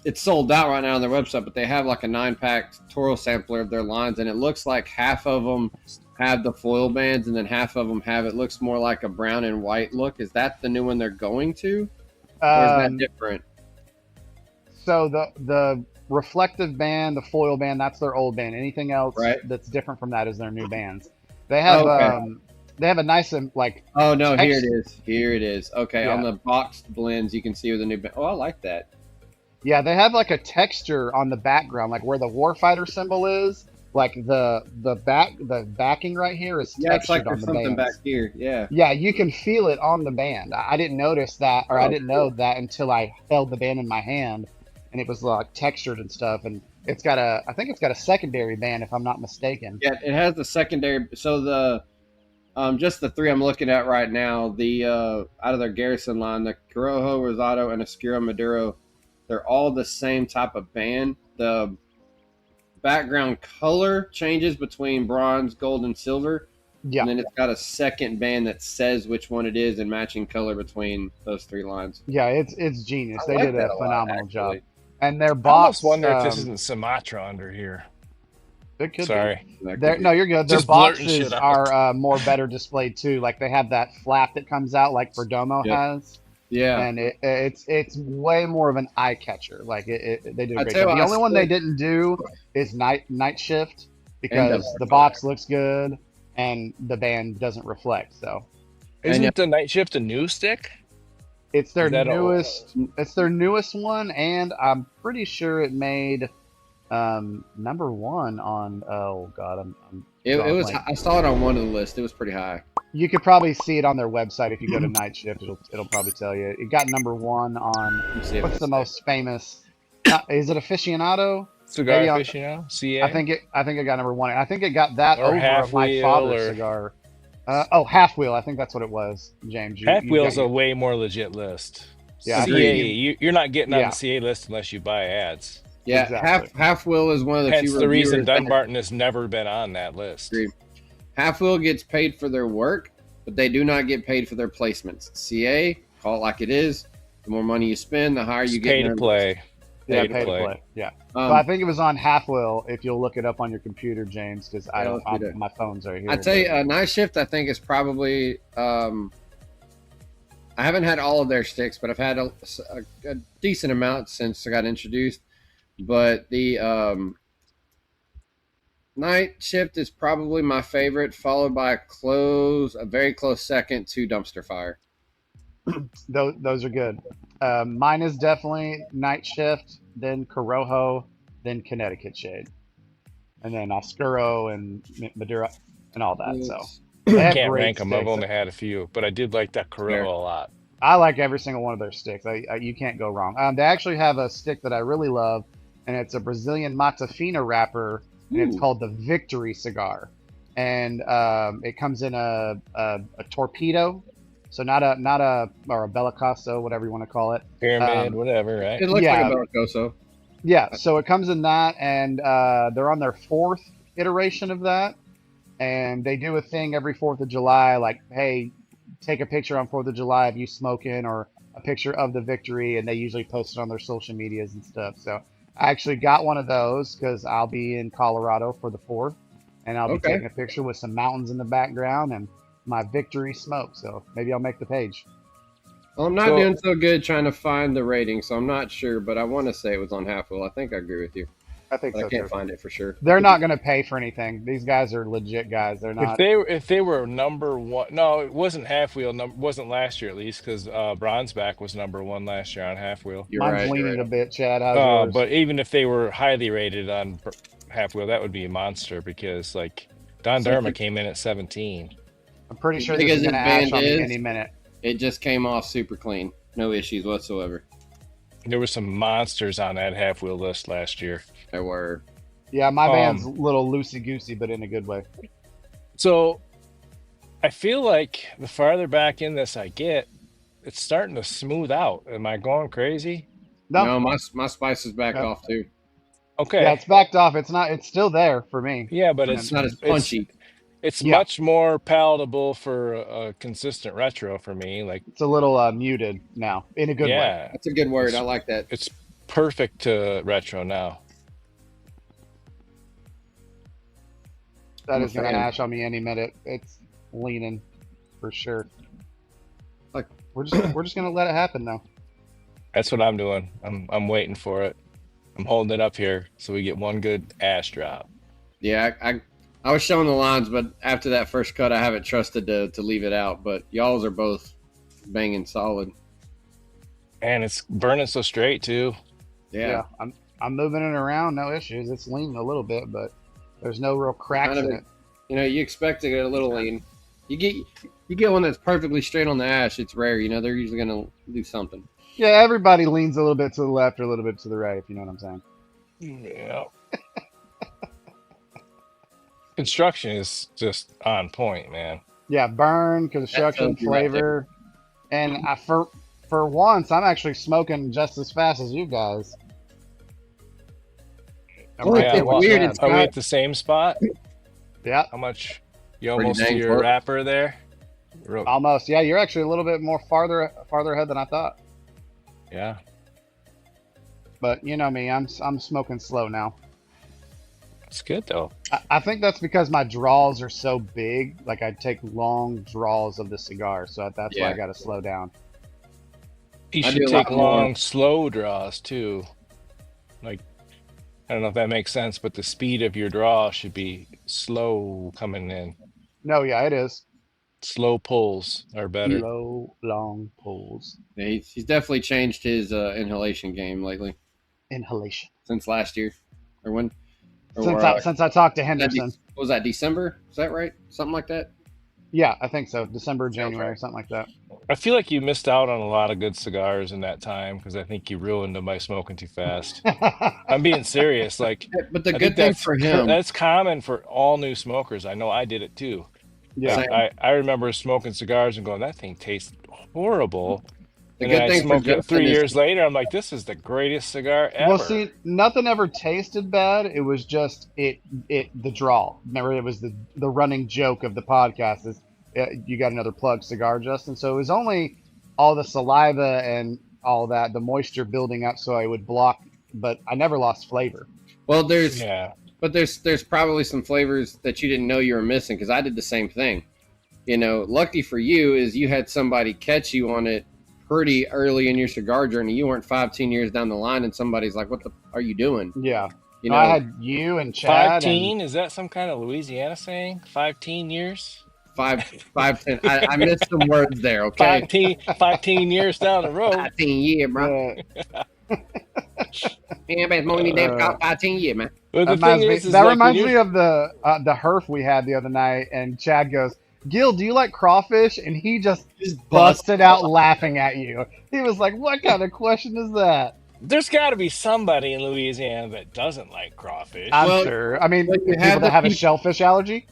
It's sold out right now on their website, but they have like a 9-pack Toro sampler of their lines, and it looks like half of them have the foil bands, and then half of them have it looks more like a brown and white look. Is that the new one they're going to, or is that different? So the reflective band, the foil band, that's their old band. Anything else Right. that's different from that is their new bands. They have Okay. they have a nice like Oh no, here Text- it is. Here it is. Okay, Yeah. on the boxed blends, you can see where the new band. Oh, I like that. yeah, they have like a texture on the background, like where the Warfighter symbol is. Like the backing right here is Yeah, it's like textured on there's the something bands. back here. Yeah. Yeah, you can feel it on the band. I didn't notice that, or I Oh, didn't know that until I held the band in my hand, and it was like textured and stuff. And I think it's got a secondary band, if I'm not mistaken. Yeah, it has the secondary. So the just the three I'm looking at right now, the out of their Garrison line, the Corojo, Rosado, and Oscuro Maduro, they're all the same type of band. background color changes between bronze, gold, and silver. Yeah. And then it's got a second band that says which one it is and matching color between those 3 lines. Yeah, it's genius. I They like did that a a lot, phenomenal job. actually. And their I almost box, wonder if this isn't Sumatra under here. it could Sorry. be. No, you're good. Their Just blurting boxes shit out. are more better displayed too. Like they have that flap that comes out like Perdomo Yep. has. Yeah. And it's way more of an eye catcher. Like they did a I great tell you job. what, The I only one they split- didn't do is night shift And because the box looks good and the band doesn't reflect. So Isn't the Night Shift a new stick? it's their Is that newest. It's their newest one, and I'm pretty sure it made number one on. Oh God, I'm It drawing a was. blank. I saw it on one of the lists. It was pretty high. You could probably see it on their website if you go to Night Shift. It'll probably tell you. It got number one on. Let's see if What's it's the most famous? Is it Aficionado? Cigar Maybe Aficionado? CA? I think it got number one. I think it got that Or over Half my Wheel father's or- cigar. Half Wheel. I think that's what it was, James. Half you Wheel's got a way more legit list. Yeah, CA, you're not getting on Yeah. the CA list unless you buy ads. Yeah, Exactly. half wheel is one of the Hence few the reason reviewers that- Dunbarton has never been on that list. Agreed. Half wheel gets paid for their work, but they do not get paid for their placements. CA, call it like it is. The more money you spend, the higher you It's get. pay in to their- play. Yeah, Pay to play. Yeah. Um, So I think it was on Half Wheel. If you'll look it up on your computer, James, because Yeah, let's do that. my phone's right here. I tell you, Night Shift, I think is probably. I haven't had all of their sticks, but I've had a decent amount since I got introduced. But the Night Shift is probably my favorite, followed by a very close second to Dumpster Fire. Those are good. Mine is definitely Night Shift, then Corojo, then Connecticut Shade, and then Oscuro and Madura and all that. So they I have can't great rank them. I've sticks. only had a few, but I did like that Corolla a lot. I like every single one of their sticks. You can't go wrong. They actually have a stick that I really love, and it's a Brazilian Matafina wrapper, and it's Ooh. called the Victory Cigar. And it comes in a torpedo, so not a or a Bellicoso, whatever you want to call it. Pyramid, whatever, right? It looks Yeah. like a Bellicoso. Yeah, so it comes in that, and they're on their 4th iteration of that, and they do a thing every 4th of July, like, hey, take a picture on 4th of July of you smoking, or a picture of the Victory, and they usually post it on their social medias and stuff. So I actually got one of those because I'll be in Colorado for the 4th, and I'll be Okay. taking a picture with some mountains in the background and my Victory smoke. So maybe I'll make the page. Well, I'm not So- doing so good trying to find the rating, so I'm not sure, but I want to say it was on Half Wheel. I think I agree with you, I think but so I can't too. find it for sure. They're not going to pay for anything. These guys are legit guys. They're not. If they were number one, no, it wasn't Half Wheel. Wasn't last year at least, because Bronzeback was number one last year on Half Wheel. You're Mine's right. you're leaning right. a bit, Chad. How's yours? But even if they were highly rated on Half Wheel, that would be a monster because like Don So Derma if- came in at 17. I'm pretty sure big this as is going to this ash band on me is- any minute. It just came off super clean. No issues whatsoever. There were some monsters on that Half Wheel list last year. There were. Yeah, my band's a Um, little loosey-goosey, but in a good way. So I feel like the farther back in this I get, it's starting to smooth out. Am I going crazy? No, No, my spice is back No. off too. Okay. yeah, it's backed off. It's not. It's still there for me. Yeah, but It's not as punchy. It's Yeah. much more palatable for a consistent retro for me. Like, It's a little muted now, in a good way. yeah, That's a good word. It's- I like that. it's perfect to retro now. That I'm a is going to fan. ash on me any minute. It's leaning for sure. Like- we're just going to let it happen though. That's what I'm doing. I'm waiting for it. I'm holding it up here so we get one good ash drop. Yeah, I was showing the lines, but after that first cut, I haven't trusted to leave it out. But y'all's are both banging solid. And it's burning so straight too. Yeah. I'm moving it around, no issues. It's leaning a little bit, but there's no real cracks Kind of in a- it. You know, you expect to get a little lean. You get one that's perfectly straight on the ash. It's rare. You know, they're usually going to do something. Yeah, everybody leans a little bit to the left or a little bit to the right, if you know what I'm saying. Yeah. Construction is just on point, man. Yeah, burn, construction, tells you right flavor, and for once, I'm actually smoking just as fast as you guys. I'm right Yeah, there with weird. Chad. It's are we got at the same spot? Yeah, How much? You pretty almost to dang your close. wrapper there? almost. Yeah, you're actually a little bit more farther ahead than I thought. Yeah. But you know me, I'm smoking slow now. It's good though. I think that's because my draws are so big. Like I take long draws of the cigar, so that's why I Yeah. got to slow down. You I should do a take lot more. long, slow draws too. Like, I don't know if that makes sense, but the speed of your draw should be slow coming in. No, yeah, it is. Slow pulls are better. Slow, long pulls. Yeah, he's definitely changed his inhalation game lately Inhalation. since last year, or when, Since or I talked to that Henderson. what was that December? Is that right? Something like that. Yeah, I think so. December, Sounds January, right. something like that. I feel like you missed out on a lot of good cigars in that time because I think you ruined them by smoking too fast. I'm being serious. Like, But the I think good thing for him, that's common for all new smokers. I know I did it too. Yeah. Like, I remember smoking cigars and going, that thing tastes horrible. the And then good I thing for smoked it Justin 3 is years later. I'm like, this is the greatest cigar Well, ever. see, nothing ever tasted bad. It was just the draw. Remember, it was the running joke of the podcast is you got another plug cigar, Justin. So it was only all the saliva and all that, the moisture building up, so I would block. But I never lost flavor. well, there's Yeah. but there's probably some flavors that you didn't know you were missing because I did the same thing. You know, lucky for you is you had somebody catch you on it pretty early in your cigar journey. You weren't 15 years down the line and somebody's like, "What the are you doing?" Yeah. You No, know, I had you and Chad 15? Is that some kind of Louisiana saying? 15 years? 5, 10. I missed some words there. Okay, 15 years down the road. 15 year, bro. and Yeah, but more than damn 15 year, man. But the that thing reminds me. is That like when reminds you're me of the herf we had the other night, and Chad goes, "Gil, do you like crawfish?" And he just busted out laughing at you. He was like, "What kind of question is that?" there's got to be somebody in Louisiana that doesn't like crawfish. I'm Well, sure. I mean, well, you people have that the have a people- shellfish allergy.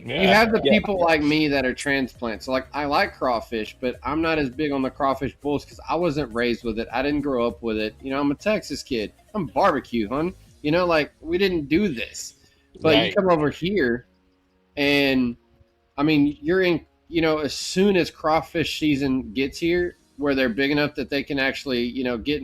Yeah. You have the Yeah. people like me that are transplants. So, like, I like crawfish, but I'm not as big on the crawfish bowls because I wasn't raised with it. I didn't grow up with it. You know, I'm a Texas kid. I'm barbecue, hun. You know, like, we didn't do this. But you Right. come over here, and I mean, you're in, you know, as soon as crawfish season gets here, where they're big enough that they can actually, you know, get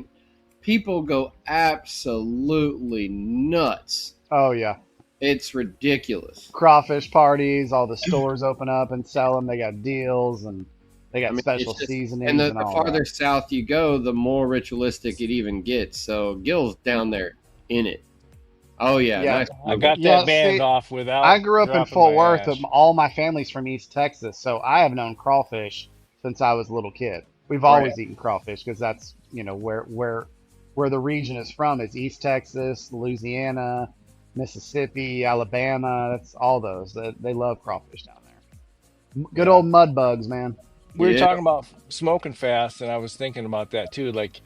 people go absolutely nuts. Oh yeah, It's ridiculous. crawfish parties. All the stores open up and sell them. They got deals and they got I mean, special it's just- seasonings And and, the all farther that. south you go, the more ritualistic it even gets. So Gil's down there in it. Oh yeah, Yeah. nice. I got Yeah, that band see, off without. I grew up in dropping Fort my Worth, ash. but all my family's from East Texas, so I have known crawfish since I was a little kid. We've always eaten crawfish because that's where the region is from. Is East Texas, Louisiana, Mississippi, Alabama. That's all those. They love crawfish down there. Good old mud bugs, man. We were Yeah. talking about smoking fast, and I was thinking about that too. Like,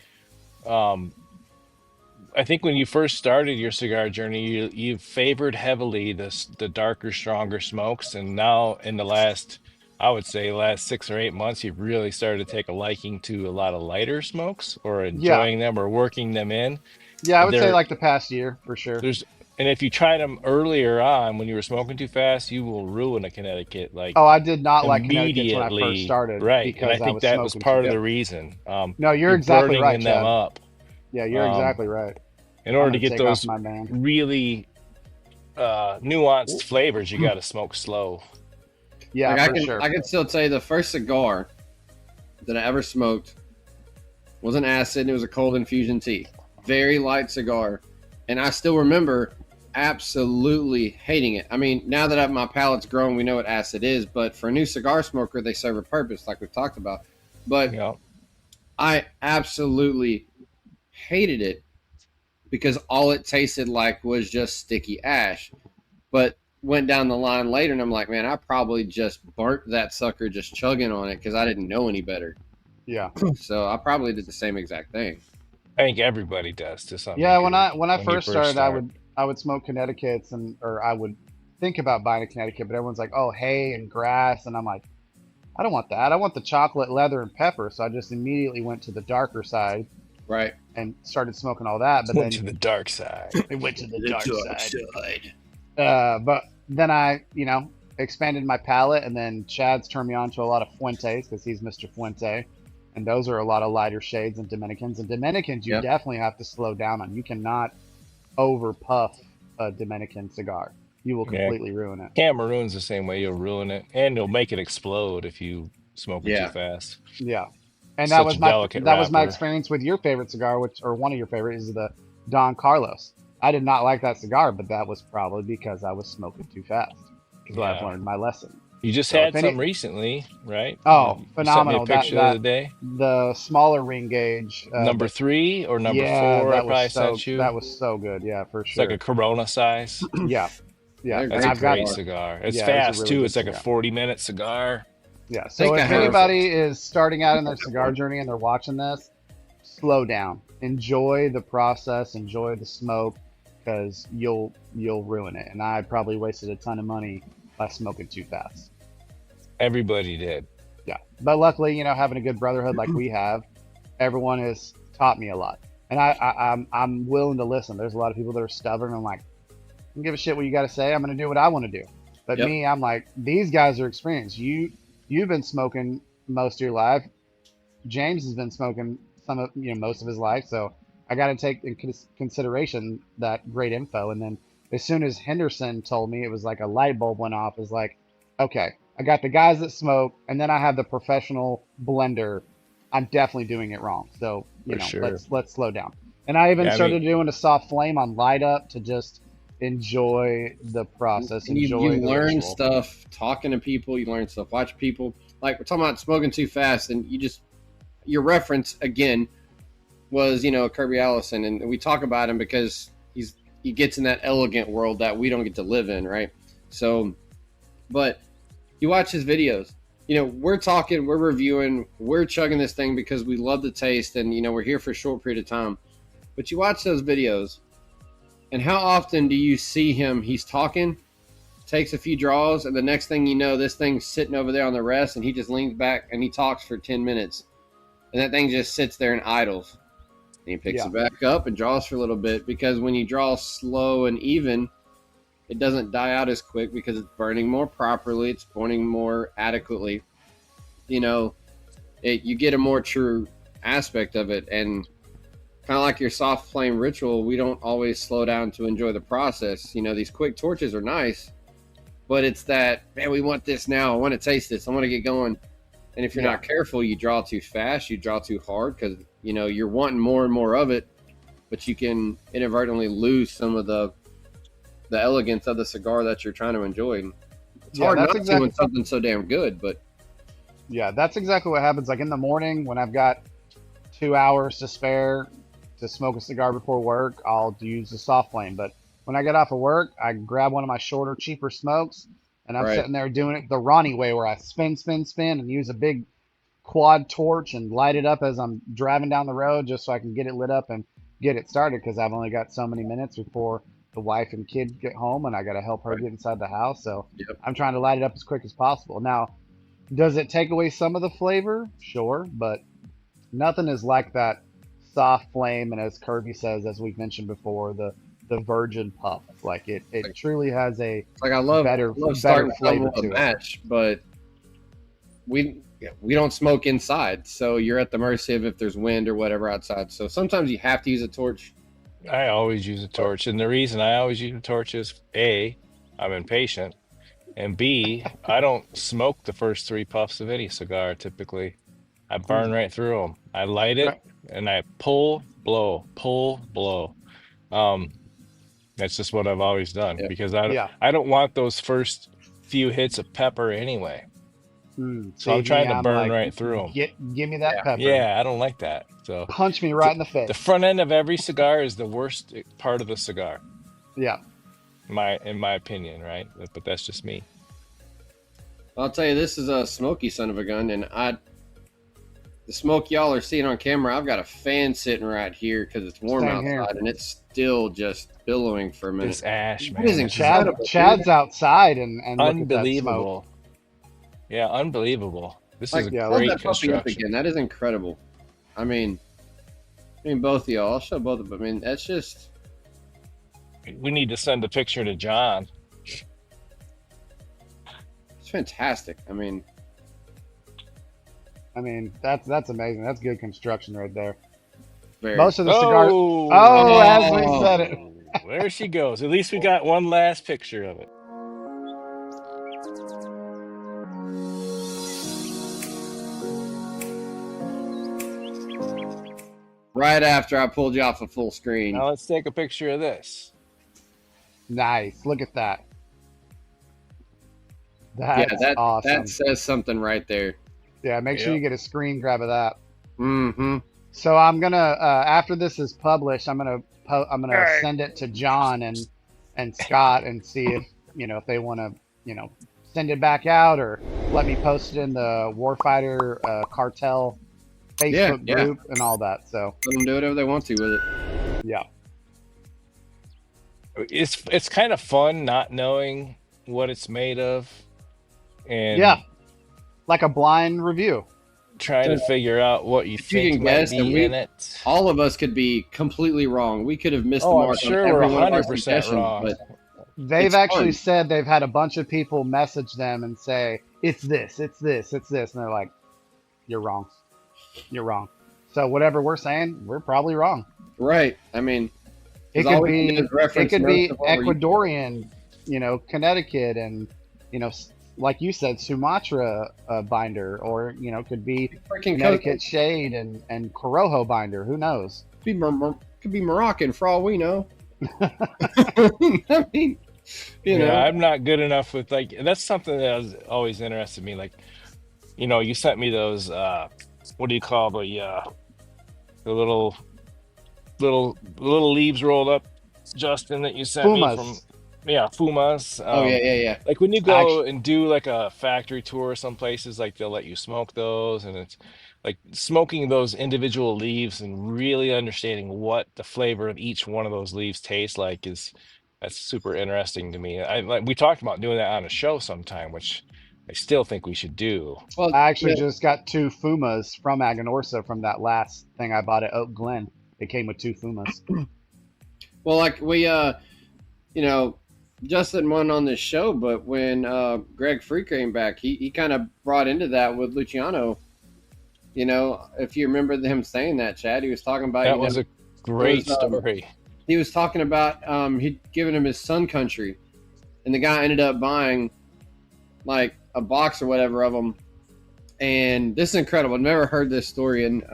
I think when you first started your cigar journey, you favored heavily the darker, stronger smokes, and now in the last, I would say, last 6 or 8 months, you've really started to take a liking to a lot of lighter smokes, or enjoying them, or working them in. Yeah, I would say There, like the past year for sure. there's, and if you tried them earlier on when you were smoking too fast, you will ruin a Connecticut like Oh, I did not like Connecticut's when I first immediately, started right? And because I I think was that was smoking part too of the fast. reason. No, you're You're exactly right, burning them Chad. up. Yeah, you're Um, exactly right. in I'm order to gonna get take off those my band. really nuanced flavors, you got to smoke slow. Yeah, Like, for sure. I can still tell you the first cigar that I ever smoked was an acid and it was a cold infusion tea. Very light cigar. And I still remember absolutely hating it. I mean, now that my palate's grown, we know what acid is, but for a new cigar smoker, they serve a purpose, like we've talked about. But You know, I absolutely hated it because all it tasted like was just sticky ash. But went down the line later and I'm like, man, I probably just burnt that sucker just chugging on it because I didn't know any better. Yeah. So I probably did the same exact thing. I think everybody does to some Yeah, degree when I you first started, start. I would smoke Connecticut's or I would think about buying a Connecticut, but everyone's like, "Oh, hay and grass," and I'm like, "I don't want that. I want the chocolate, leather, and pepper." So I just immediately went to the darker side, Right. and started smoking all that. But Went then to the dark side. it went to the The dark dark side. side. But then I, expanded my palate, and then Chad's turned me on to a lot of Fuentes because he's Mr. Fuente, and those are a lot of lighter shades than Dominicans. And Dominicans, you Yep. definitely have to slow down on. You cannot over puff a Dominican cigar. You will Yeah. completely ruin it. Cameroon's the same way. You'll ruin it, and you'll make it explode if you smoke it too Yeah. fast. Yeah, and Such a delicate that was my wrapper. experience with your favorite cigar, or one of your favorites, is the Don Carlos. I did not like that cigar, but that was probably because I was smoking too fast. So I've Yeah. learned my lesson. You just So had if any- some recently, right? Oh, You sent me phenomenal! a picture the other day. The smaller ring gauge, Number 3 or number yeah, 4, I that probably was so sent you. that was so good. Yeah, for It's like sure. a Corona size. Yeah, yeah, They're and That's a I've got great cigar. It's yeah, it was a fast really too. good It's like a cigar. 40-minute cigar. Yeah. think So I if have- anybody is starting out in their cigar journey and they're watching this, slow down. Enjoy the process. Enjoy the smoke, because you'll ruin it. And I probably wasted a ton of money by smoking too fast. Everybody did. Yeah. But luckily, having a good brotherhood like we have, everyone has taught me a lot. And I'm willing to listen. There's a lot of people that are stubborn. I'm like, I don't give a shit what you got to say. I'm going to do what I want to do. But Yep. me, I'm like, these guys are experienced. You've been smoking most of your life. James has been smoking most of his life. So I got to take in consideration that great info. And then as soon as Henderson told me, it was like a light bulb went off. It's like, okay, I got the guys that smoke, and then I have the professional blender. I'm definitely doing it wrong. So sure. let's slow down. And I even Yeah, I started doing a soft flame on light up to just enjoy the process. And you enjoy the learn ritual. stuff talking to people. You learn stuff watching people. Like we're talking about smoking too fast, and your reference again was Kirby Allison, and we talk about him because he gets in that elegant world that we don't get to live in, right? So, but you watch his videos. We're talking, we're reviewing, we're chugging this thing because we love the taste, and we're here for a short period of time. But you watch those videos, and how often do you see him? He's talking, takes a few draws, and the next thing you know, this thing's sitting over there on the rest, and he just leans back and he talks for 10 minutes. And that thing just sits there and idles. And he picks it back up and draws for a little bit, because when you draw slow and even, it doesn't die out as quick because it's burning more properly. It's burning more adequately. You get a more true aspect of it. And kind of like your soft flame ritual, we don't always slow down to enjoy the process. These quick torches are nice, but it's that, man, we want this now. I want to taste this. I want to get going. And if you're not careful, you draw too fast, you draw too hard, because, you're wanting more and more of it, but you can inadvertently lose some of the elegance of the cigar that you're trying to enjoy. It's hard not to when something's so damn good, but yeah, that's exactly what happens. Like in the morning when I've got 2 hours to spare to smoke a cigar before work, I'll use the soft flame. But when I get off of work, I grab one of my shorter, cheaper smokes, and I'm sitting there doing it the Ronnie way, where I spin, and use a big quad torch and light it up as I'm driving down the road, just so I can get it lit up and get it started, because I've only got so many minutes before the wife and kids get home, and I got to help her get inside the house. So I'm trying to light it up as quick as possible. Now, does it take away some of the flavor? Sure, but nothing is like that soft flame, and as Kirby says, as we've mentioned before, the virgin puff. Like it truly has a I love better flavor to it. match, but we don't smoke inside, so you're at the mercy of if there's wind or whatever outside. So sometimes you have to use a torch. I always use a torch, and the reason I always use a torch is A, I'm impatient, and B, I don't smoke the first 3 puffs of any cigar typically. I burn right through them. I light it and I pull, blow, pull, blow. That's just what I've always done, because I don't want those first few hits of pepper anyway. So I'm trying to burn right through them. Give me that pepper. Yeah, I don't like that. So punch me right in the face. The front end of every cigar is the worst part of the cigar. Yeah. In my opinion, right? But that's just me. I'll tell you, this is a smoky son of a gun, and the smoke y'all are seeing on camera, I've got a fan sitting right here because it's warm outside, and it's still just billowing for a minute. This ash, man. It is incredible. Chad's outside and unbelievable. Yeah, unbelievable. This is a great construction. Again. That is incredible. I mean, I mean, both of y'all. I'll show both of them. I mean, that's just We need to send a picture to John. it's fantastic. I mean, that's amazing. That's good construction right there. very. Most of the cigars. Oh, Oh, as we said it. there she goes. At least we got one last picture of it. Right after I pulled you off the full screen. Now let's take a picture of this. Nice. Look at that. Yeah, That's awesome. that says something right there. Yeah, make sure you get a screen grab of that. Mm-hmm. So I'm gonna after this is published, I'm gonna send it to John and Scott and see if if they want to send it back out or let me post it in the Warfighter Cartel Facebook group and all that. So let them do whatever they want to with it. Yeah. It's kind of fun not knowing what it's made of, and like a blind review. Trying to figure out what you think might be in it. All of us could be completely wrong. We could have missed the mark. I'm sure we're 100% wrong. But they've actually said they've had a bunch of people message them and say, it's this, it's this, it's this. And they're like, you're wrong. You're wrong. So whatever we're saying, we're probably wrong. Right. I mean, it could be Ecuadorian, Connecticut and, like you said, Sumatra binder, or could be Connecticut shade and Corojo binder. Who knows? Could be Moroccan for all we know. I mean, I'm not good enough with that's something that has always interested me. Like, you sent me those. What do you call the little leaves rolled up, Justin? That you sent me from. Yeah, fumas. Yeah. Like when you go and do like a factory tour, some places like they'll let you smoke those, and it's like smoking those individual leaves and really understanding what the flavor of each one of those leaves tastes like that's super interesting to me. We talked about doing that on a show sometime, which I still think we should do. Well, I actually just got 2 fumas from Aganorsa from that last thing I bought at Oak Glen. It came with 2 fumas. Well, like we Justin won on this show, but when Greg Free came back, he kind of brought into that with Luciano. If you remember him saying that, Chad, he was talking about that was a great story. He was talking about he'd given him his Sun Country, and the guy ended up buying like a box or whatever of them. And this is incredible. I've never heard this story, and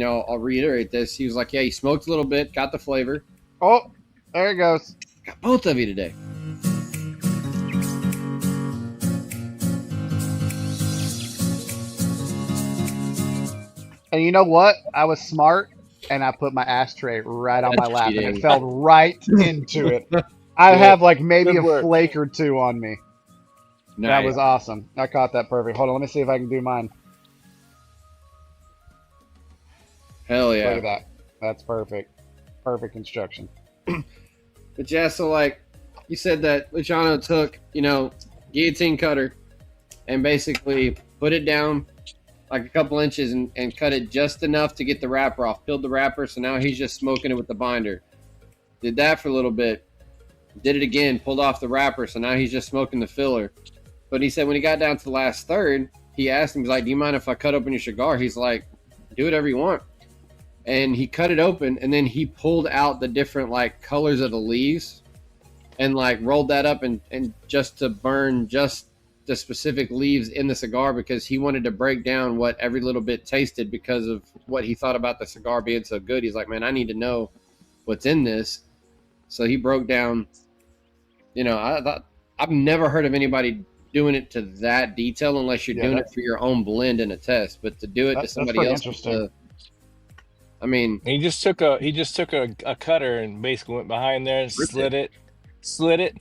I'll reiterate this. He was like, "Yeah, he smoked a little bit, got the flavor." Oh, there it goes. Got both of you today. And you know what? I was smart, and I put my ashtray right on my lap, and it fell right into it. I have like maybe a flake or 2 on me. Nice. That was awesome. I caught that perfect. Hold on, let me see if I can do mine. Hell yeah. Look at that. That's perfect. Perfect construction. But yeah, so like you said that Luciano took, guillotine cutter and basically put it down like a couple inches and cut it just enough to get the wrapper off. Peeled the wrapper, so now he's just smoking it with the binder. Did that for a little bit. Did it again, pulled off the wrapper, so now he's just smoking the filler. But he said when he got down to the last third, he asked him, he's like, "Do you mind if I cut open your cigar?" He's like, "Do whatever you want." And he cut it open, and then he pulled out the different like colors of the leaves and like rolled that up and just to burn just the specific leaves in the cigar, because he wanted to break down what every little bit tasted because of what he thought about the cigar being so good. He's like, "Man, I need to know what's in this." So he broke down, I thought, I've never heard of anybody doing it to that detail unless you're doing it for your own blend in a test, but to do it to somebody else, I mean, he just took a cutter and basically went behind there and slid it,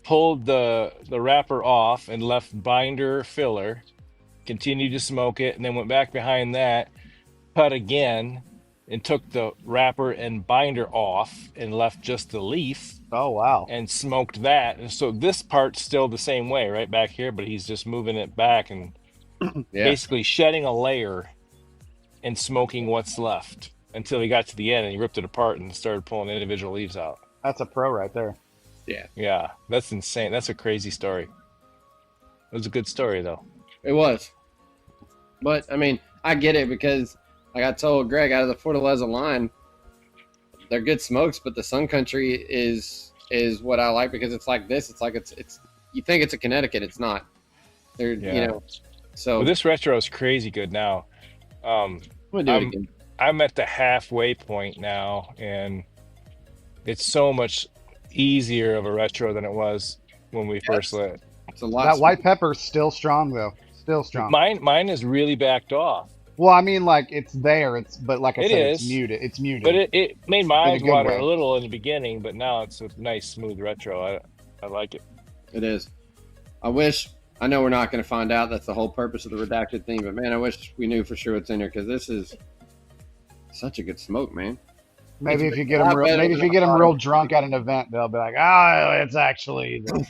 pulled the wrapper off and left binder filler, continued to smoke it, and then went back behind that, cut again, and took the wrapper and binder off and left just the leaf. Oh, wow. And smoked that. And so this part's still the same way right back here, but he's just moving it back and basically shedding a layer and smoking what's left. until he got to the end and he ripped it apart and started pulling individual leaves out. That's a pro right there. Yeah, Yeah, that's insane. That's a crazy story. It was a good story though. it was. But I mean, I get it because, like I told Greg, out of the Fortaleza line, they're good smokes, but the Sun Country is what I like because it's like this. It's like it's you think it's a Connecticut, it's not. They're Yeah. So Well, this retro is crazy good now. I'm gonna do it I'm again. I'm at the halfway point now, and it's so much easier of a retro than it was when we first lit. It's a lot. That white pepper's still strong though. Still strong. Mine is really backed off. Well, I mean, like it's there. But like I It said, it's is, muted. It's muted but it made my in a eyes good water way. a little in the beginning, but now it's a nice smooth retro. I like it. It is. I know we're not going to find out. That's the whole purpose of the redacted thing. But man, I wish we knew for sure what's in there because this is such a good smoke, man. Maybe if you a get lot them real, better maybe if than you get I them thought. real drunk at an event, they'll be like, "Oh, it's actually this."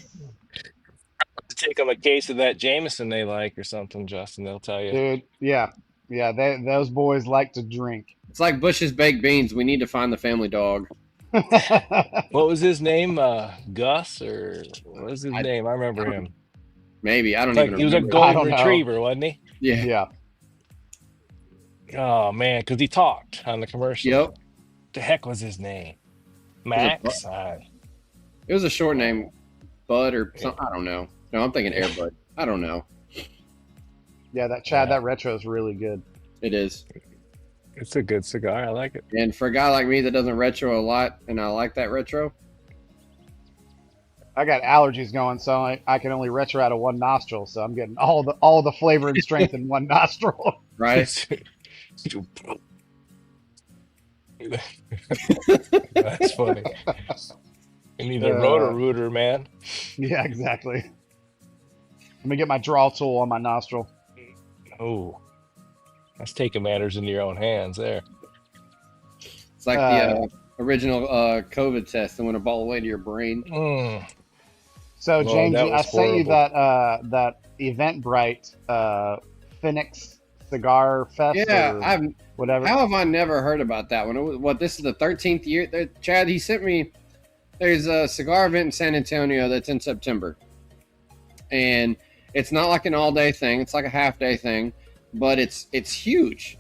To take them a case of that Jameson they like or something, Justin. They'll tell you. Dude." Yeah, yeah. Those boys like to drink. It's like Bush's baked beans. We need to find the family dog. What was his name? Gus, or what was his name? I remember him. Maybe I don't Like even he was a remember. I golden don't know. retriever, wasn't he? Yeah. Yeah. Oh man, because he talked on the commercial. Yep. The heck was his name? Max? It was a short name, Bud or something. I don't know. No, I'm thinking Airbud. I don't know. Yeah, that Chad, Yeah. that retro is really good. It is. It's a good cigar. I like it. And for a guy like me that doesn't retro a lot, and I like that retro, I got allergies going, so I can only retro out of one nostril. So I'm getting all the flavor and strength in one nostril. right? That's funny. You need a rotor-rooter, man. Yeah, exactly. Let me get my draw tool on my nostril. Oh, that's taking matters into your own hands there. It's like the original COVID test that went a ball away to your brain. So Well, James, that I was sent you horrible. that Eventbrite Phoenix Cigar Fest Yeah, or whatever. How have I never heard about that one? This is the 13th year. Chad, he sent me. There's a cigar event in San Antonio that's in September, and it's not like an all-day thing. It's like a half-day thing, but it's huge.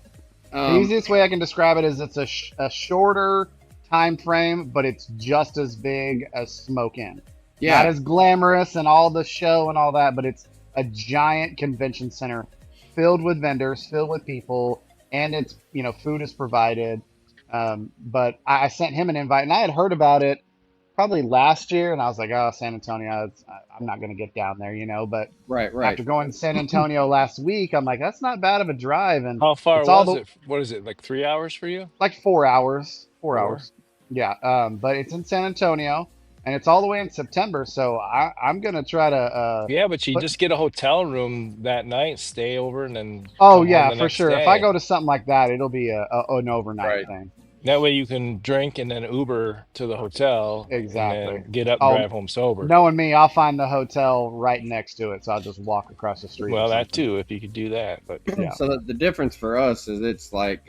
The easiest way I can describe it is it's a shorter time frame, but it's just as big as Smoke Inn. Yeah, Not as glamorous and all the show and all that, but it's a giant convention center filled with vendors, filled with people, and it's, food is provided. But I sent him an invite, and I had heard about it probably last year, and I was like, oh, San Antonio, I'm not going to get down there, But right. after going to San Antonio last week, I'm like, that's not bad of a drive. And How far it's all was it? What is it, like 3 hours for you? like 4 hours. 4 4? hours. Yeah. But it's in San Antonio, and it's all the way in September. So I'm going to try to. Yeah, but you just get a hotel room that night, stay over, and then Oh, come yeah, home the for next sure. If day. I go to something like that, it'll be an overnight Right. thing. That way you can drink and then Uber to the hotel. Exactly. And then get up and drive home sober. Knowing me, I'll find the hotel right next to it, so I'll just walk across the street. Well, or that something. too, if you could do that. But Yeah. So the difference for us is it's like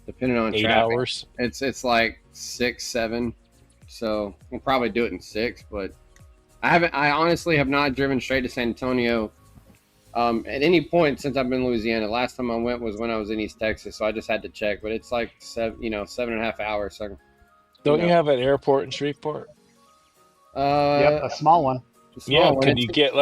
depending on 8 traffic, hours. it's like 6, 7. So we'll probably do it in 6. But I honestly have not driven straight to San Antonio at any point since I've been in Louisiana. Last time I went was when I was in East Texas, so I just had to check. But it's like 7.5 hours. So Don't you have an airport in Shreveport? Yep, a small one. Yeah, could you get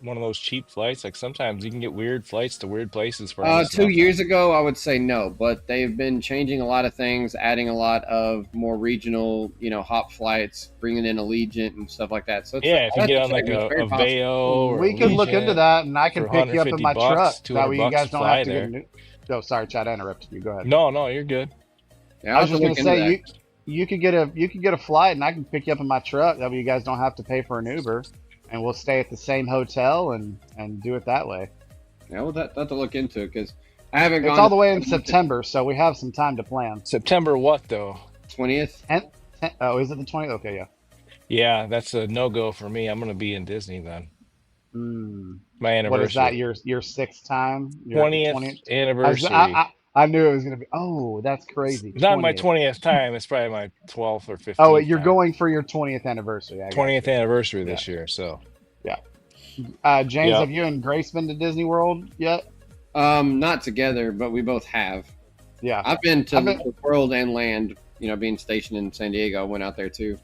one of those cheap flights? Like sometimes you can get weird flights to weird places for almost 2 nothing. years ago, I would say no, but they've been changing a lot of things, adding a lot of more regional, hop flights, bringing in Allegiant and stuff like that. So Yeah, if you get on like it's a very possible. Veo or We can look into Allegiant that, and I can for pick you up in my $150, truck. That way you $200 guys to don't fly have to there. get. Oh, sorry, Chad, I interrupted you. Go ahead. No, you're good. Yeah, I was I'll just have to gonna look into say that. you could get a flight, and I can pick you up in my truck. That way you guys don't have to pay for an Uber, and we'll stay at the same hotel and do it that way. Yeah, we'll have to look into it because I haven't gone. It's all the way in September, so we have some time to plan. September what though? 20th. Oh, is it the 20th? Okay, yeah. Yeah, that's a no-go for me. I'm gonna be in Disney then. My What is that? anniversary. Your sixth time? Your 20th 20th? anniversary. I knew it was gonna be. Oh, that's crazy. It's not my 20th. 20th time. It's probably my 12th or Oh, 15th you're time. going for your 20th anniversary. I got 20th you. anniversary Yeah, this year. So, yeah. James, yep. have you and Grace been to Disney World yet? Not together, but we both have. Yeah, I've been to I've been. the World and Land. Being stationed in San Diego, I went out there too.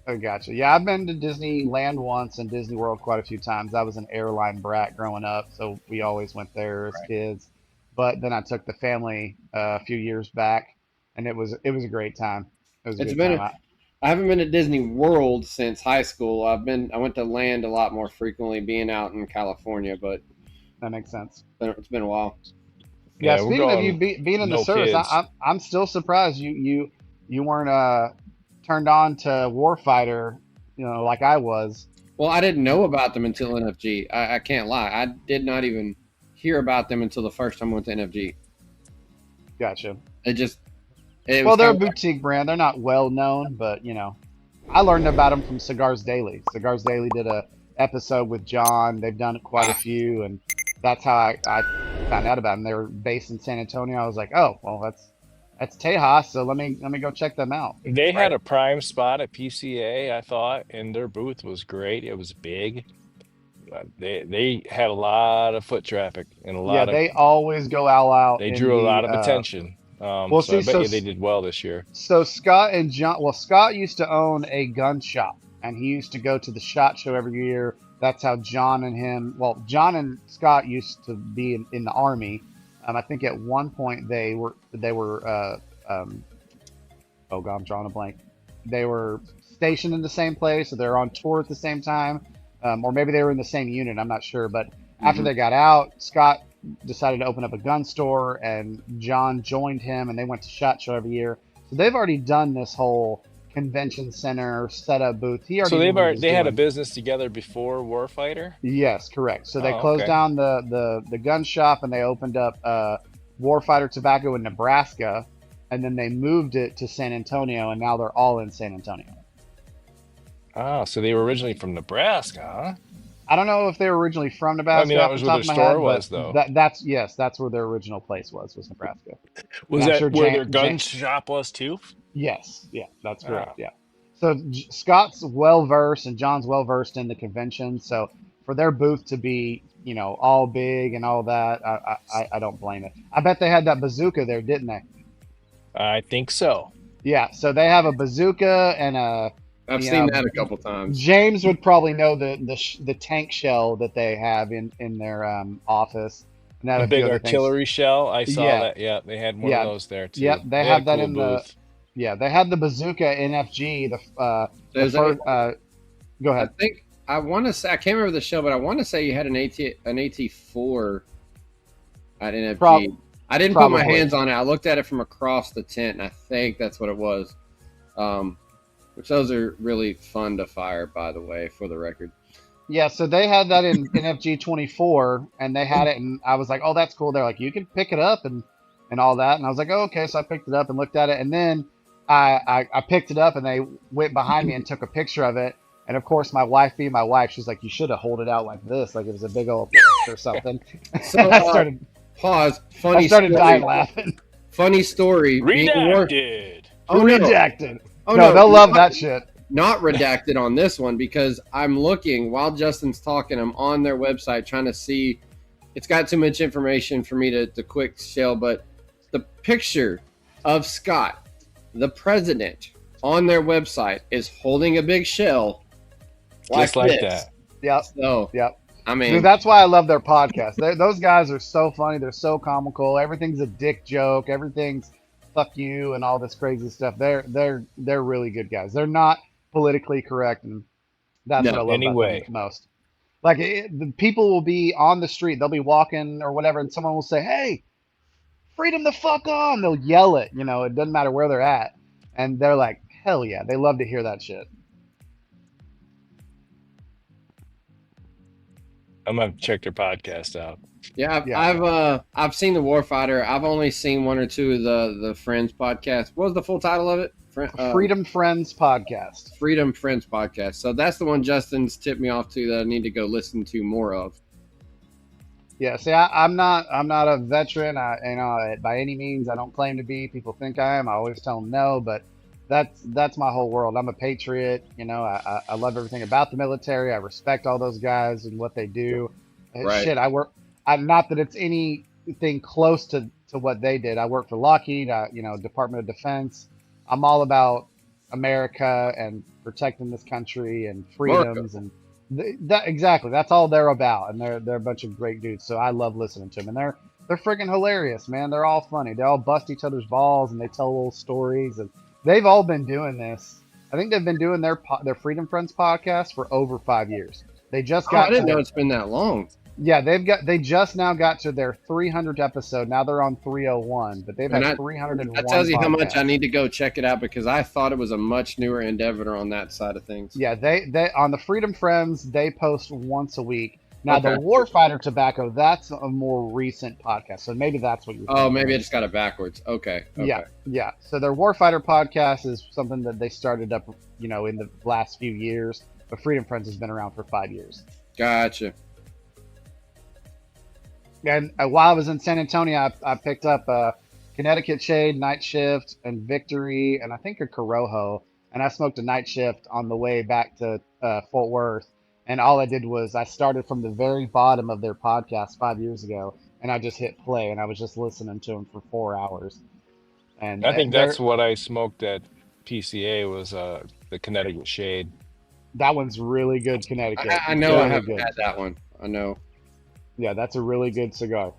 Oh, gotcha. Yeah, I've been to Disneyland once and Disney World quite a few times. I was an airline brat growing up, so we always went there as Right. kids. But then I took the family a few years back, and it was a great time. It was a It's good been. time. I haven't been to Disney World since high school. I went to Land a lot more frequently, being out in California, but That makes sense. it's been a while. Yeah, Yeah, we're speaking of you going being in the no service, kids. I'm still surprised you weren't turned on to Warfighter, like I was. Well, I didn't know about them until NFG. I can't lie. I did not even hear about them until the first time I went to NFG. Gotcha. It Well, was they're kind a of like, boutique brand. They're not well known, but I learned about them from Cigars Daily. Cigars Daily did a episode with John. They've done quite a few, and that's how I found out about them. They were based in San Antonio. I was like, oh, well, that's Tejas, so let me go check them out. They right. had a prime spot at PCA, I thought, and their booth was great. It was big. They had a lot of foot traffic and a Yeah, lot of they always go all out they in drew a lot the of attention. well, So I see, bet you they did well this year. so Scott and John. Well, Scott used to own a gun shop, and he used to go to the SHOT Show every year. That's how John and him. Well, John and Scott used to be in the Army. I think at one point they were. Oh God, I'm drawing a blank. They were stationed in the same place, so they're on tour at the same time, or maybe they were in the same unit. I'm not sure, but after Mhm. they got out, Scott decided to open up a gun store, and John joined him, and they went to SHOT Show every year. So they've already done this whole convention center setup booth. He So already knew what he was they had a doing. business together before Warfighter. Yes, correct. So they Oh, closed okay. down the gun shop, and they opened up Warfighter Tobacco in Nebraska, and then they moved it to San Antonio, and now they're all in San Antonio. Ah, so they were originally from Nebraska, huh? I don't know if they were originally from I mean, Nebraska that off the was where top their of my store head, but was, though. that's where their original place was Nebraska. And Was I'm that sure where their gun shop was too? yes, yeah, that's correct. Ah, Yeah. So Scott's well versed and John's well versed in the convention. So for their booth to be, all big and all that, I don't blame it. I bet they had that bazooka there, didn't they? I think so. Yeah. So they have a bazooka and I've you seen know, that a couple times. James would probably know the tank shell that they have in their office, and they have A a few big other things. artillery shell. I saw Yeah, that. Yeah, they had one of yeah, those there yep. too. They They had a have that cool in the booth. yeah. They had the bazooka in FG. The There's a, first. Go I ahead. think I want to say I can't remember the show, but I want to say you had an AT4 at NFG. Prob- I didn't put my Probably. hands on it. I looked at it from across the tent, and I think that's what it was. Which those are really fun to fire, by the way, for the record. Yeah, so they had that in FG 24, and they had it, and I was like, "Oh, that's cool." They're like, "You can pick it up and all that," and I was like, "Oh, okay." So I picked it up and looked at it, and then I picked it up, and they went behind me and took a picture of it. And of course, my wife, being my wife, she's like, "You should have hold it out like this, like it was a big old or something." So And pause. I Funny started story. dying laughing. Funny story. Redacted. Oh no! Redacted. Oh No, no! they'll love that shit. Not redacted on this one because I'm looking while Justin's talking. I'm on their website trying to see. It's got too much information for me to quick shell, but the picture of Scott, the president, on their website is holding a big shell Just like this. that. Yep. So, Yep. I mean, Dude, that's why I love their podcast. Those guys are so funny. They're so comical. Everything's a dick joke. Everything's fuck you and all this crazy stuff. They're really good guys. They're not politically correct, and that's No, what I love about anyway. them most. Like the people will be on the street, they'll be walking or whatever, and someone will say, "Hey, freedom the fuck on!" They'll yell it. It doesn't matter where they're at, and they're like, "Hell yeah!" They love to hear that shit. I'm gonna check their podcast out. yeah, Yeah. I've seen the Warfighter. I've only seen one or two of the Friends podcast. What was the full title of it? Freedom Friends podcast. Freedom Friends podcast. So that's the one Justin's tipped me off to that I need to go listen to more of. Yeah, see, I'm not a veteran. By any means, I don't claim to be. People think I am. I always tell them no, but that's my whole world. I'm a patriot. I love everything about the military. I respect all those guys and what they do. Right. Shit, I work. Not that it's anything close to what they did. I work for Lockheed. Department of Defense. I'm all about America and protecting this country and America. freedoms and that exactly. That's all they're about, and they're a bunch of great dudes. So I love listening to them, and they're freaking hilarious, man. They're all funny. They all bust each other's balls, and they tell little stories, and they've all been doing this. I think they've been doing their Freedom Friends podcast for over 5 years. They just Oh, I got to didn't know their it's been that long. yeah. They just now got to their 300th episode. Now they're on 301, but they've And had that 301 tells you how much I podcasts. need to go check it out because I thought it was a much newer endeavor on that side of things. Yeah, they on the Freedom Friends, they post once a week. Now the Okay. Warfighter Tobacco, that's a more recent podcast, so maybe that's what you're Oh, thinking maybe I of. just got it backwards. Okay. Okay. Yeah, yeah. So their Warfighter podcast is something that they started up, in the last few years. But Freedom Friends has been around for 5 years. Gotcha. And while I was in San Antonio, I picked up Connecticut Shade, Night Shift, and Victory, and I think a Corojo. And I smoked a Night Shift on the way back to Fort Worth. And all I did was I started from the very bottom of their podcast 5 years ago, and I just hit play, and I was just listening to them for 4 hours. And I think that's they're what I smoked at PCA was the Connecticut Shade. that one's really good, Connecticut. I know I Really haven't good. had that one. I know. Yeah, that's a really good cigar.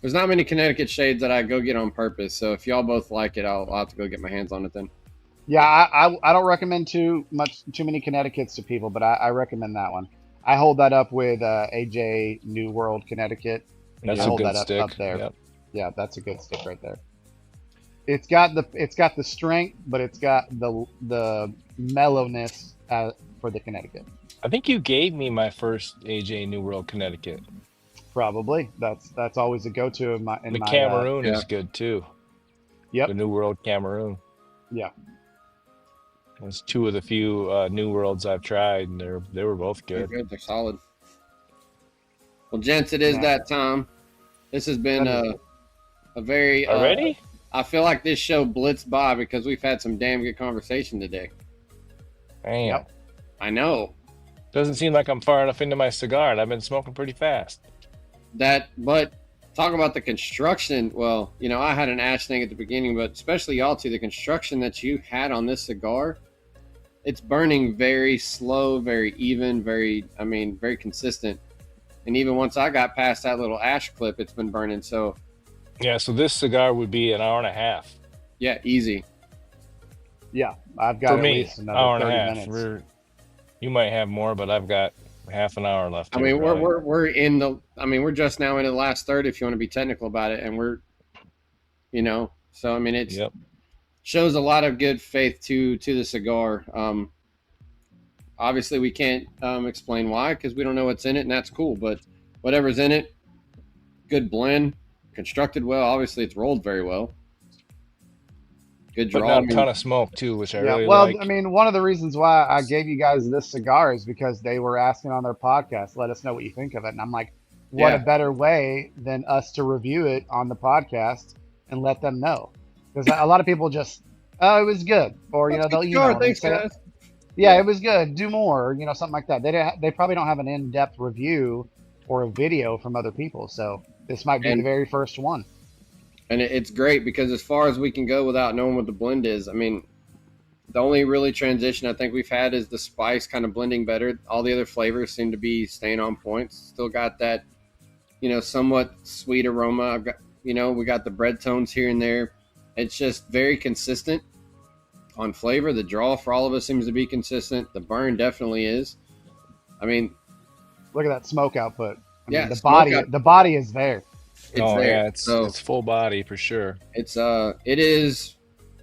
There's not many Connecticut shades that I go get on purpose. So if y'all both like it, I'll have to go get my hands on it then. Yeah, I don't recommend too many Connecticut's to people, but I recommend that one. I hold that up with AJ New World Connecticut. That's I a hold good that stick. up there. Yep. Yeah, that's a good stick right there. It's got the strength, but it's got the mellowness for the Connecticut. I think you gave me my first AJ New World Connecticut. Probably that's always a go-to in my The Cameroon Yeah. is good too. Yep. The New World Cameroon. Yeah. It's two of the few New Worlds I've tried, and they were both They're good. good. They're solid. Well, gents, it is Yeah. that time. This has been That is a very. Already? I feel like this show blitzed by because we've had some damn good conversation today. Damn. Yep. I know Doesn't seem like I'm far enough into my cigar, and I've been smoking pretty fast. that, but talk about the construction. Well, I had an ash thing at the beginning, but especially y'all two, the construction that you had on this cigar, it's burning very slow, very even, very consistent. And even once I got past that little ash clip, it's been burning. So Yeah, so this cigar would be an hour and a half yeah, easy. Yeah, I've got for at me. least another Hour and a 30 half. minutes. You might have more, but I've got half an hour left. I here, mean, probably. we're in the. I mean, we're just now in the last third, if you want to be technical about it, and we're, So I mean, it Yep. shows a lot of good faith to the cigar. Obviously, we can't explain why because we don't know what's in it, and that's cool. But whatever's in it, good blend, constructed well. Obviously, it's rolled very well. Good Putting draw. out a ton of smoke too, which I Yeah, really well, like. I mean, one of the reasons why I gave you guys this cigar is because they were asking on their podcast, let us know what you think of it. And I'm like, what Yeah. a better way than us to review it on the podcast and let them know. Because a lot of people just, oh, it was good. Or, That's a they'll good cigar. email and Thanks, say, guys. yeah, it was good. Do more, or, something like that. They probably don't have an in-depth review or a video from other people. So this might be And- the very first one. And it's great because as far as we can go without knowing what the blend is, I mean, the only really transition I think we've had is the spice kind of blending better. All the other flavors seem to be staying on point. Still got that, somewhat sweet aroma. I've got, we got the bread tones here and there. It's just very consistent on flavor. The draw for all of us seems to be consistent. The burn definitely is. I mean, Look at that smoke output. I Yeah, mean, the smoke the body is there. it's Oh there. yeah, So it's full body for sure. it is,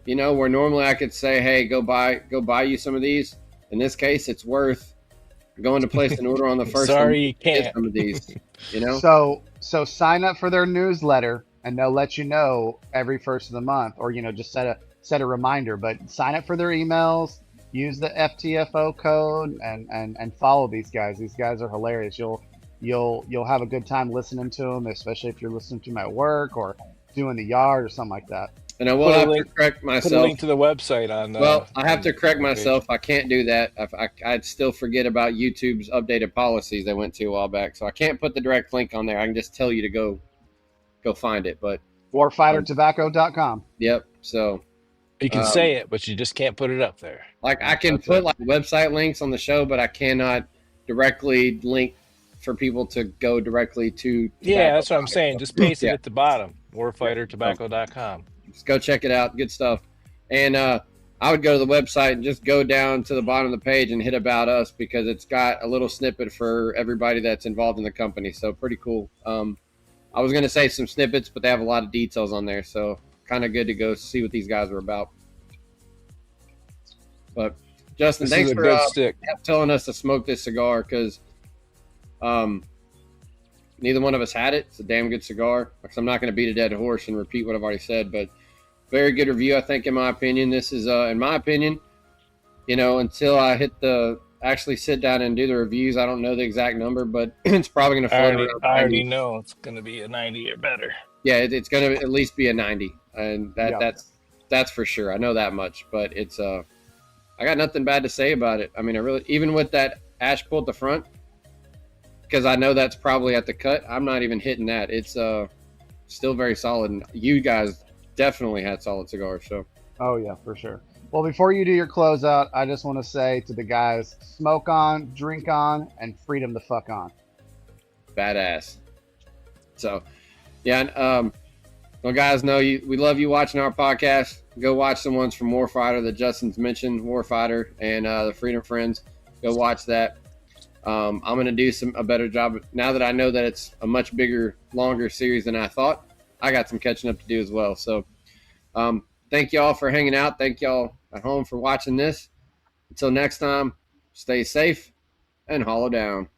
where normally I could say, hey, go buy you some of these. In this case, it's worth going to place an order on the first Sorry, one. you Get can't. some of these, So sign up for their newsletter, and they'll let you know every first of the month, or just set a reminder. But sign up for their emails, use the FTFO code, and follow these guys. These guys are hilarious. you'll have a good time listening to them, especially if you're listening to my work or doing the yard or something like that. And I will Put a have to link. correct Put a myself. link to the website on. Well, I have to correct on the page. myself. I can't do that. I'd still forget about YouTube's updated policies they went to a while back, so I can't put the direct link on there. I can just tell you to go find it. But Warfightertobacco.com. yep. So You can say it, but you just can't put it up there. like I can put like website links on the show, but I cannot directly link for people to go directly to. Yeah, that's what I'm saying. Just paste it Yeah. at the bottom. Warfightertobacco.com. Just go check it out. Good stuff. And I would go to the website and just go down to the bottom of the page and hit About Us, because it's got a little snippet for everybody that's involved in the company. So pretty cool. I was going to say some snippets, but they have a lot of details on there. So kind of good to go see what these guys are about. But Justin, This thanks is a for good stick. telling us to smoke this cigar, because neither one of us had it. It's a damn good cigar. I'm not going to beat a dead horse and repeat what I've already said, but very good review, I think, in my opinion. This is, in my opinion, until I actually sit down and do the reviews, I don't know the exact number, but it's probably going to float around 90. I already know it's going to be a 90 or better. Yeah, it's going to at least be a 90, and that's for sure. I know that much, but it's I got nothing bad to say about it. I mean, I really, even with that ash pull at the front, because I know that's probably at the cut, I'm not even hitting that. It's still very solid, and you guys definitely had solid cigars. So, oh yeah, for sure. Well, before you do your closeout, I just want to say to the guys: smoke on, drink on, and freedom the fuck on. Badass. So, yeah. Well, guys, know we love you watching our podcast. Go watch some ones from Warfighter that Justin's mentioned, Warfighter and the Freedom Friends. Go watch that. I'm going to do a better job now that I know that it's a much bigger, longer series than I thought. I got some catching up to do as well. So thank y'all for hanging out. Thank y'all at home for watching this. Until next time, stay safe and hollow down.